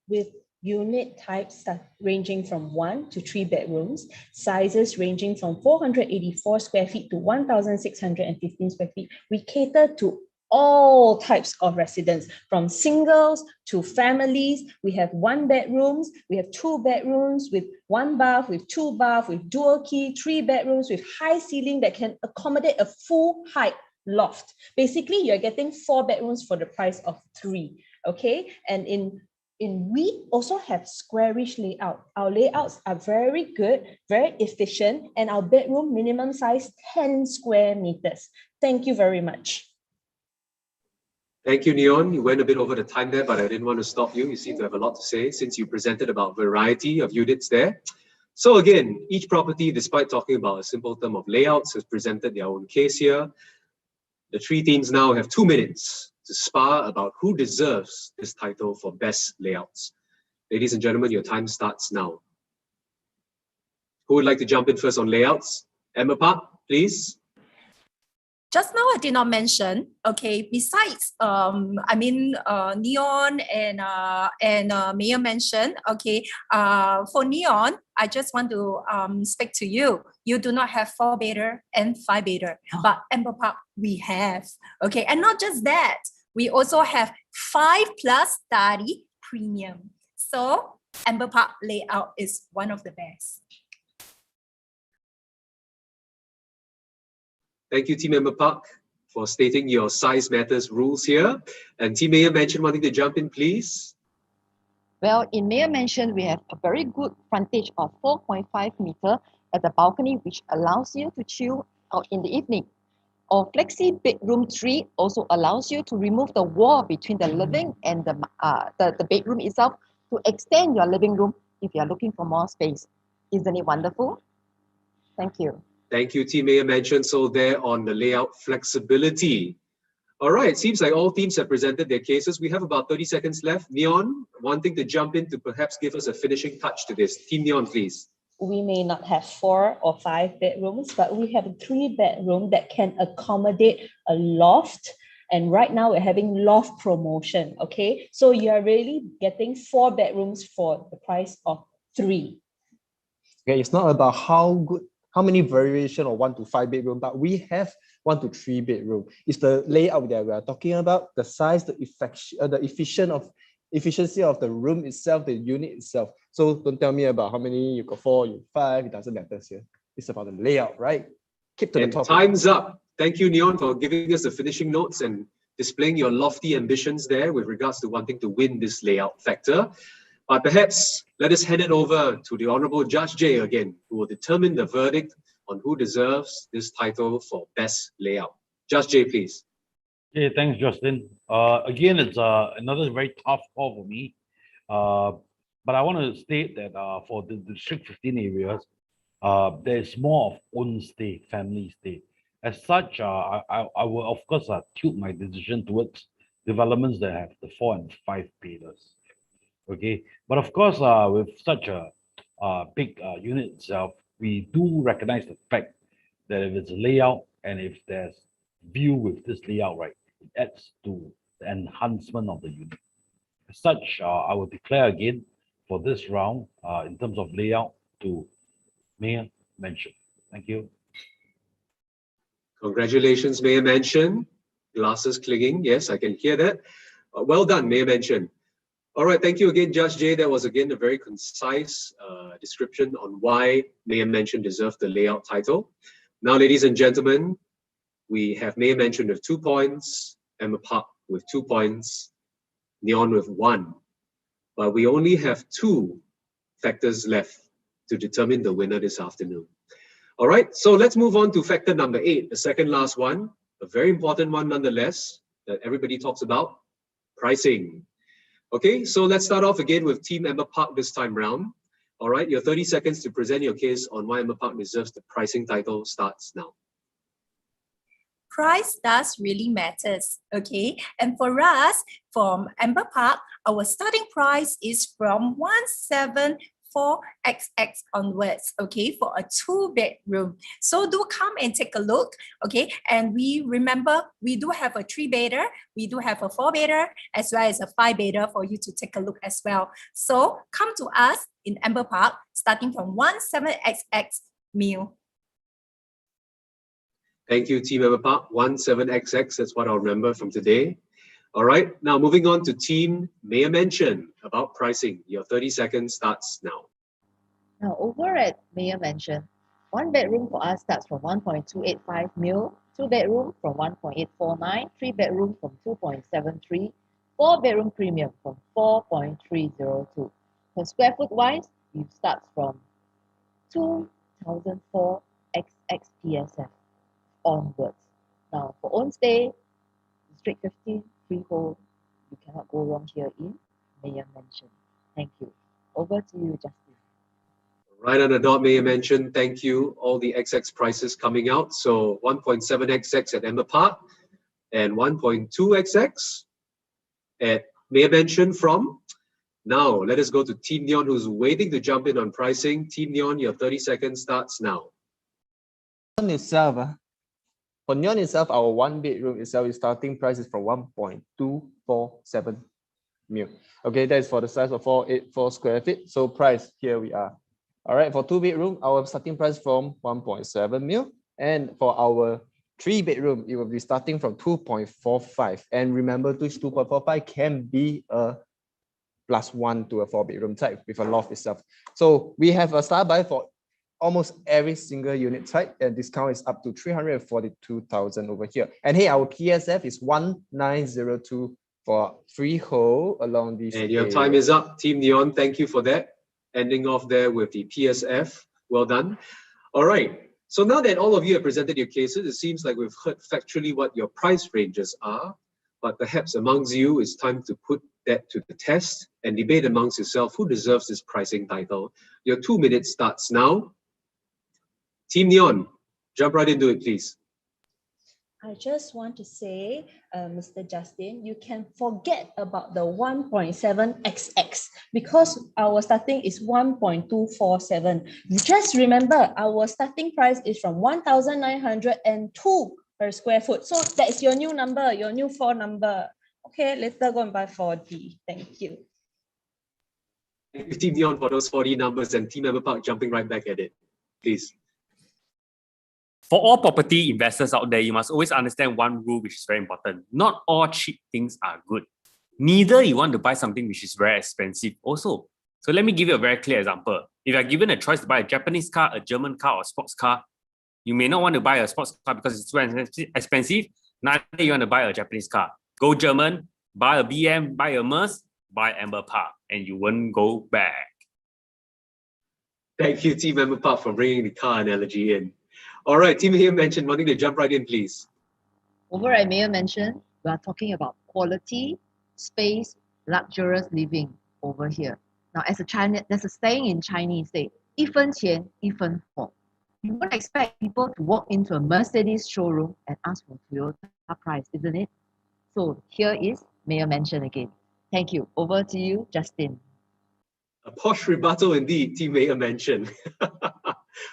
Speaker 4: With unit types ranging from 1 to 3 bedrooms, sizes ranging from 484 square feet to 1,615 square feet, we cater to all types of residents, from singles to families. We have 1 bedrooms, we have 2 bedrooms with 1 bath, with 2 baths, with dual key, 3 bedrooms with high ceiling that can accommodate a full height loft. Basically, you're getting 4 bedrooms for the price of 3. Okay, and we also have squarish layout. Our layouts are very good, very efficient, and our bedroom minimum size 10 square meters. Thank you very much.
Speaker 1: Thank you, Nyon. You went a bit over the time there, but I didn't want to stop you. You seem to have a lot to say since you presented about variety of units there. So again, each property, despite talking about a simple term of layouts, has presented their own case here. The 3 teams now have 2 minutes to spar about who deserves this title for best layouts. Ladies and gentlemen, your time starts now. Who would like to jump in first on layouts? Amber Park, please.
Speaker 7: Just now I did not mention, okay, besides, Nyon and Meyer Mansion, okay, for Nyon, I just want to speak to you. You do not have 4-bedder and 5-bedder, but Amber Park, we have, okay, and not just that, we also have 5+30 premium. So Amber Park layout is one of the best.
Speaker 1: Thank you, Team Amber Park, for stating your size matters rules here. And Team Meyer Mansion wanting to jump in, please.
Speaker 3: Well, in Meyer Mansion, we have a very good frontage of 4.5 meter at the balcony, which allows you to chill out in the evening. Our Flexi Bedroom 3 also allows you to remove the wall between the living and the bedroom itself to extend your living room if you are looking for more space. Isn't it wonderful? Thank you.
Speaker 1: Thank you, Team Meyer Mansion. So there on the layout flexibility. All right, seems like all teams have presented their cases. We have about 30 seconds left. Nyon, wanting to jump in to perhaps give us a finishing touch to this. Team Nyon, please.
Speaker 4: We may not have 4 or 5 bedrooms, but we have a 3-bedroom that can accommodate a loft. And right now we're having loft promotion, okay? So you're really getting 4 bedrooms for the price of 3.
Speaker 5: Okay, it's not about how many variation of 1 to 5 bedroom, but we have 1 to 3 bedroom. It's the layout that we are talking about, the size, the efficiency of the room itself, the unit itself. So don't tell me about how many you got 4, you 5, it doesn't matter here. It's about the layout, right? Keep to the topic.
Speaker 1: Time's up. Thank you, Nyon, for giving us the finishing notes and displaying your lofty ambitions there with regards to wanting to win this layout factor. But perhaps let us hand it over to the Honorable Judge J again, who will determine the verdict on who deserves this title for Best Layout. Judge J, please.
Speaker 6: Okay, thanks, Justin. Again, it's another very tough call for me. But I want to state that for the District 15 areas, there's more of own stay, family stay. As such, I will, of course, tilt my decision towards developments that have the 4 and 5 beders. Okay, but of course, with such a big unit itself, we do recognize the fact that if it's a layout and if there's view with this layout, right, it adds to the enhancement of the unit. As such, I will declare again for this round in terms of layout to Meyer Mansion. Thank you.
Speaker 1: Congratulations, Meyer Mansion. Glasses clinging. Yes, I can hear that. Well done, Meyer Mansion. All right, thank you again, Judge J. That was again a very concise description on why Meyer Mansion deserved the layout title. Now, ladies and gentlemen, we have Meyer Mansion with 2 points, Emma Park with 2 points, Nyon with 1. But we only have 2 factors left to determine the winner this afternoon. All right, so let's move on to factor number 8, the second last one, a very important one nonetheless that everybody talks about, pricing. Okay, so let's start off again with Team Emma Park this time round. All right, your 30 seconds to present your case on why Emma Park deserves the pricing title starts now.
Speaker 7: Price does really matters, okay? And for us, from Amber Park, our starting price is from 174XX onwards, okay, for a 2-bedroom. So do come and take a look, okay? And we remember we do have a 3-bedder, we do have a 4-bedder, as well as a 5-bedder for you to take a look as well. So come to us in Amber Park, starting from 17XX mil.
Speaker 1: Thank you, Team Emma Park. 17XX, that's what I'll remember from today. All right, now moving on to Team Meyer Mansion about pricing. Your 30 seconds starts now.
Speaker 3: Now, over at Meyer Mansion, 1 bedroom for us starts from 1.285 mil, 2 bedroom from 1.849, 3 bedroom from 2.73, 4 bedroom premium from 4.302. Per square foot wise, it starts from 2004 XXPSF onwards. Now, for own stay, District 15, freehold, you cannot go wrong here in Meyer Mansion. Thank you. Over to you, Justin.
Speaker 1: Right on the dot, Meyer Mansion. Thank you. All the XX prices coming out. So 1.7XX at Emma Park and 1.2XX at Meyer Mansion from. Now, let us go to Team Nyon, who's waiting to jump in on pricing. Team Nyon, your 30 seconds starts now.
Speaker 5: For Nyon itself, our 1 bedroom itself is starting price is from 1.247 mil. Okay, that is for the size of 484 square feet. So price, here we are. All right, for 2 bedroom, our starting price from 1.7 mil. And for our 3 bedroom, it will be starting from 2.45. And remember, this 2.45 can be a +1 to a 4 bedroom type with a loft itself. So we have a start buy for almost every single unit type, and discount is up to 342,000 over here. And hey, our PSF is 1902 for freehold along these.
Speaker 1: And your time is up, Team Nyon. Thank you for that. Ending off there with the PSF. Well done. All right. So now that all of you have presented your cases, it seems like we've heard factually what your price ranges are, but perhaps amongst you, it's time to put that to the test and debate amongst yourself who deserves this pricing title. Your 2 minutes starts now. Team Nyon, jump right into it, please.
Speaker 4: I just want to say, Mr. Justin, you can forget about the 1.7xx because our starting is 1.247. Just remember, our starting price is from 1,902 per square foot. So that's your new number, your new floor number. Okay, later go and buy 4D. Thank you.
Speaker 1: Thank you, Team Nyon, for those 4D numbers, and Team Ember Park jumping right back at it. Please.
Speaker 2: For all property investors out there, you must always understand one rule which is very important. Not all cheap things are good. Neither you want to buy something which is very expensive also. So let me give you a very clear example. If you are given a choice to buy a Japanese car, a German car, or a sports car, you may not want to buy a sports car because it's too expensive. Neither you want to buy a Japanese car. Go German, buy a BM, buy a Merc, buy Amber Park, and you won't go back.
Speaker 1: Thank you, Team Ember Park, for bringing the car analogy in. All right, Team Meyer Mansion, wanting to jump right in, please.
Speaker 3: Over at Meyer Mansion, we are talking about quality, space, luxurious living over here. Now, as there's a saying in Chinese, say, 一分钱一分货. You won't expect people to walk into a Mercedes showroom and ask for Toyota price, isn't it? So here is Meyer Mansion again. Thank you. Over to you, Justin.
Speaker 1: A posh rebuttal indeed, Team Meyer Mansion.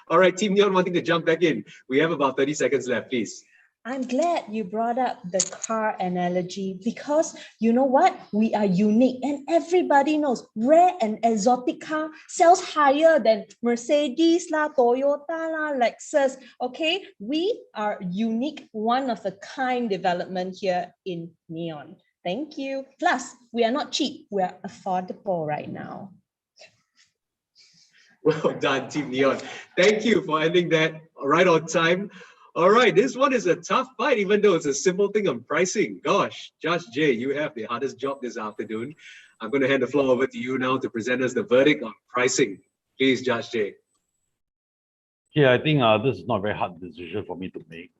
Speaker 1: All right, Team Nyon wanting to jump back in. We have about 30 seconds left, please.
Speaker 4: I'm glad you brought up the car analogy because you know what? We are unique and everybody knows rare and exotic car sells higher than Mercedes la, Toyota la, Lexus. Okay, we are unique, one of a kind development here in Nyon. Thank you. Plus, we are not cheap. We are affordable right now.
Speaker 1: Well done, Team Nyon. Thank you for ending that right on time. All right, this one is a tough fight, even though it's a simple thing on pricing. Gosh, Judge Jay, you have the hardest job this afternoon. I'm going to hand the floor over to you now to present us the verdict on pricing. Please, Judge Jay.
Speaker 6: Yeah, I think this is not a very hard decision for me to make.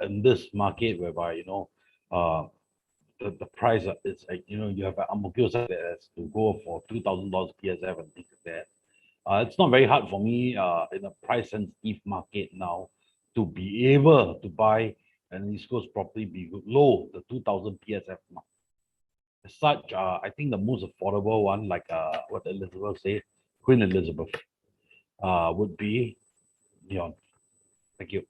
Speaker 6: In this market whereby, you know, the price is like, you know, you have an Ang Mo Kio side that has to go for $2,000 PSF and things like that. It's not very hard for me in a price sensitive market now to be able to buy an East Coast property below the 2,000 PSF mark. As such, I think the most affordable one, like what Elizabeth said, Queen Elizabeth, would be Nyon. Thank you.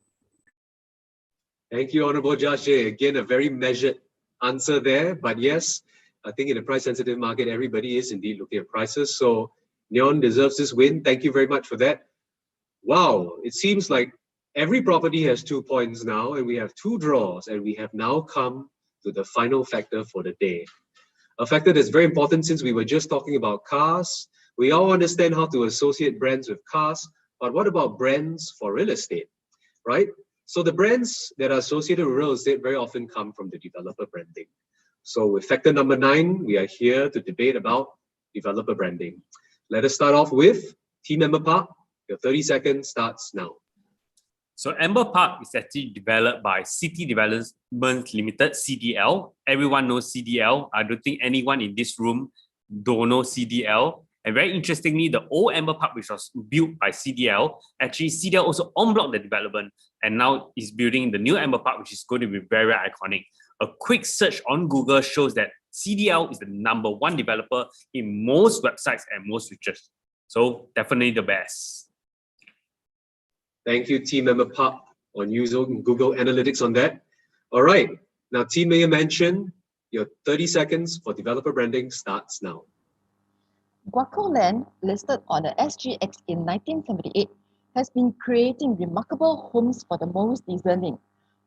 Speaker 1: Thank you, Honorable Judge Jay. Again, a very measured answer there. But yes, I think in a price-sensitive market, everybody is indeed looking at prices. So Nyon deserves this win. Thank you very much for that. Wow, it seems like every property has 2 points now, and we have 2 draws, and we have now come to the final factor for the day. A factor that's very important since we were just talking about cars. We all understand how to associate brands with cars, but what about brands for real estate, right? So the brands that are associated with real estate very often come from the developer branding. So with factor number 9, we are here to debate about developer branding. Let us start off with Team Ember Park. Your 30 seconds starts now.
Speaker 2: So Amber Park is actually developed by City Development Limited, CDL. Everyone knows CDL. I don't think anyone in this room don't know CDL. And very interestingly, the old Amber Park, which was built by CDL, actually CDL also en-blocked the development and now is building the new Amber Park, which is going to be very, very iconic. A quick search on Google shows that CDL is the #1 developer in most websites and most features. So definitely the best.
Speaker 1: Thank you, Team Ember Park, on using Google Analytics on that. All right, now Team Meyer Mansion, your 30 seconds for developer branding starts now.
Speaker 3: Guaco Land, listed on the SGX in 1978, has been creating remarkable homes for the most discerning,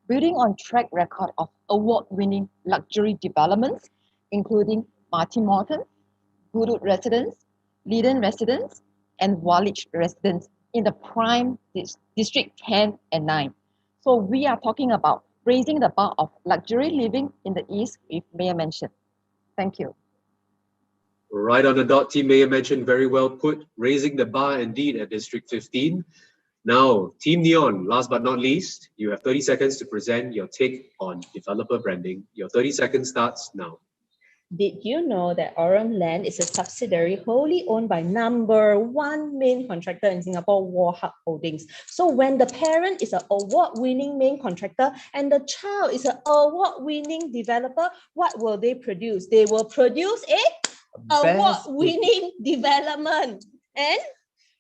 Speaker 3: building on track record of award-winning luxury developments, including Martin Morton, Goodwood Residence, Leiden Residence, and Wallich Residence in the prime District 10 and 9. So we are talking about raising the bar of luxury living in the East with Meyer Mansion. Thank you.
Speaker 1: Right on the dot, Team Meyer Mansion, very well put. Raising the bar indeed at District 15. Now, Team Nyon, last but not least, you have 30 seconds to present your take on developer branding. Your 30 seconds starts now.
Speaker 4: Did you know that Aurum Land is a subsidiary wholly owned by #1 main contractor in Singapore, Warhub Holdings? So when the parent is an award-winning main contractor and the child is an award-winning developer, what will they produce? They will produce a award-winning development.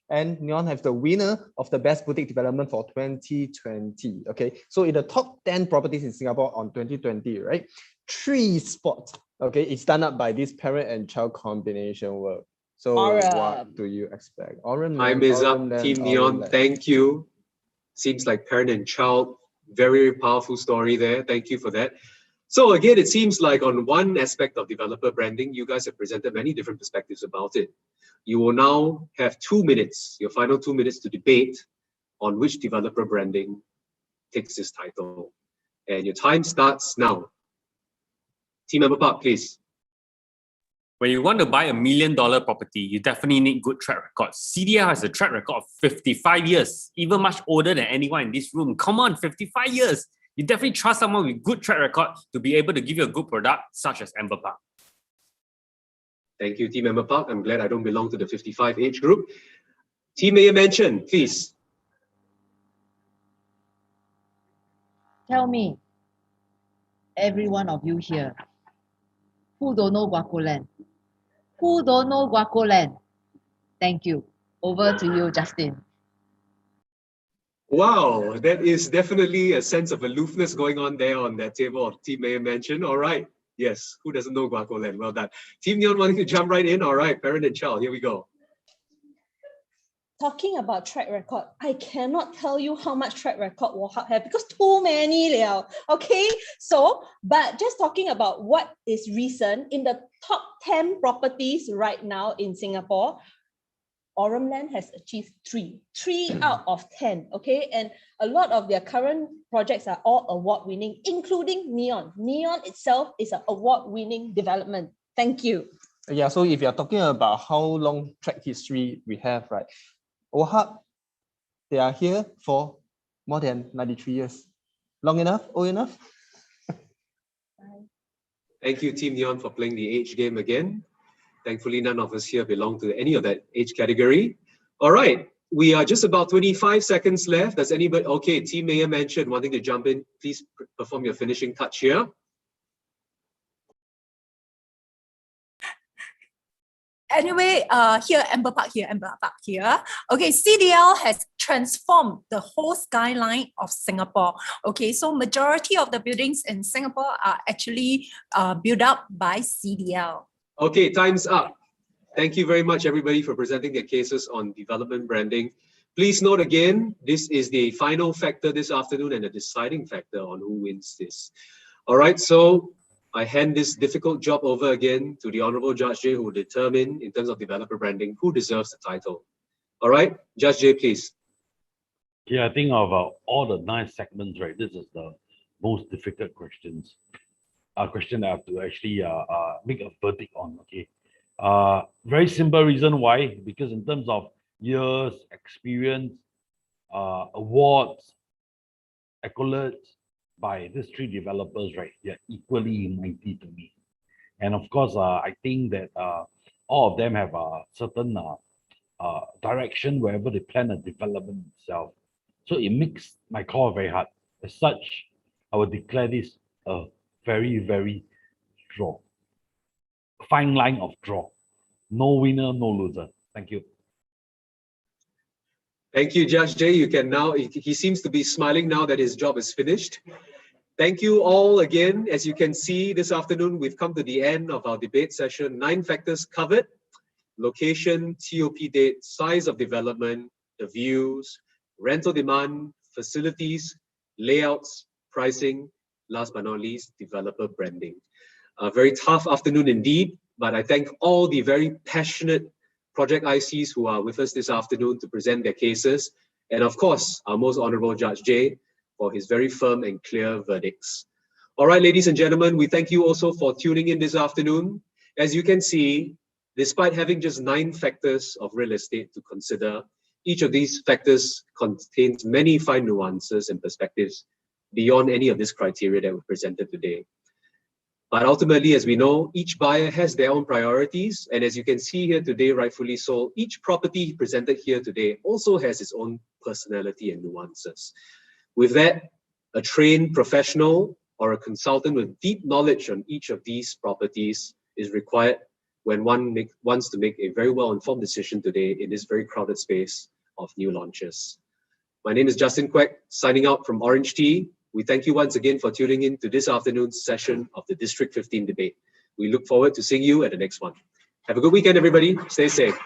Speaker 5: And Nyon have the winner of the Best Boutique Development for 2020. Okay, so in the top 10 properties in Singapore on 2020, right? 3 spots, okay, it's done up by this parent and child combination work. So what do you expect?
Speaker 1: Time is up, Team Nyon. Thank you. Seems like parent and child, very powerful story there. Thank you for that. So again, it seems like on one aspect of developer branding, you guys have presented many different perspectives about it. You will now have 2 minutes, your final 2 minutes to debate on which developer branding takes this title. And your time starts now. Team Member Park, please.
Speaker 2: When you want to buy $1 million property, you definitely need good track record. CDL has a track record of 55 years, even much older than anyone in this room. Come on, 55 years. You definitely trust someone with good track record to be able to give you a good product, such as Amber Park.
Speaker 1: Thank you, Team Member Park. I'm glad I don't belong to the 55 age group. Team Meyer Mansion, please.
Speaker 3: Tell me, every one of you here, who don't know Guaco Land? Who don't know Guaco Land? Thank you. Over to you, Justin.
Speaker 1: Wow, that is definitely a sense of aloofness going on there on that table of Team Meyer Mansion. All right. Yes, who doesn't know Guaco Land? Well done. Team Nyon wanting to jump right in. All right, parent and child, here we go.
Speaker 4: Talking about track record, I cannot tell you how much track record Warhub have because too many liao. Okay, so but just talking about what is recent in the top 10 properties right now in Singapore, Aurum Land has achieved 3 out of 10. Okay, and a lot of their current projects are all award-winning, including Nyon. Nyon itself is an award-winning development. Thank you.
Speaker 5: Yeah, so if you're talking about how long track history we have, right? Warhub, they are here for more than 93 years. Long enough? Old enough?
Speaker 1: Thank you, Team Nyon, for playing the age game again. Thankfully, none of us here belong to any of that age category. All right, we are just about 25 seconds left. Does anybody, okay, Team Meyer Mansion wanting to jump in, please perform your finishing touch here.
Speaker 7: Anyway, here, Amber Park here. Okay, CDL has transformed the whole skyline of Singapore. Okay, so majority of the buildings in Singapore are actually built up by CDL.
Speaker 1: Okay, time's up. Thank you very much, everybody, for presenting their cases on development branding. Please note again, this is the final factor this afternoon and a deciding factor on who wins this. All right, so I hand this difficult job over again to the Honorable Judge J, who will determine, in terms of developer branding, who deserves the title. All right, Judge J, please.
Speaker 6: Yeah, I think of all the 9 segments, right? This is the most difficult questions. Question I have to actually make a verdict on. Okay, very simple reason why, because in terms of years, experience, awards, accolades by these 3 developers, right? They're equally mighty to me. And of course, I think that all of them have a certain direction wherever they plan a development itself. So it makes my call very hard. As such, I would declare this a very, very draw. Fine line of draw. No winner, no loser. Thank you.
Speaker 1: Thank you, Judge J. You can now, he seems to be smiling now that his job is finished. Thank you all again. As you can see this afternoon, we've come to the end of our debate session. 9 factors covered: location, TOP date, size of development, the views, rental demand, facilities, layouts, pricing, last but not least, developer branding. A very tough afternoon indeed, but I thank all the very passionate project ICs who are with us this afternoon to present their cases. And of course, our most honorable Judge J for his very firm and clear verdicts. All right, ladies and gentlemen, we thank you also for tuning in this afternoon. As you can see, despite having just 9 factors of real estate to consider, each of these factors contains many fine nuances and perspectives beyond any of this criteria that we presented today. But ultimately, as we know, each buyer has their own priorities. And as you can see here today, rightfully so, each property presented here today also has its own personality and nuances. With that, a trained professional or a consultant with deep knowledge on each of these properties is required when one wants to make a very well-informed decision today in this very crowded space of new launches. My name is Justin Quek, signing out from OrangeTee. We thank you once again for tuning in to this afternoon's session of the District 15 debate. We look forward to seeing you at the next one. Have a good weekend, everybody. Stay safe.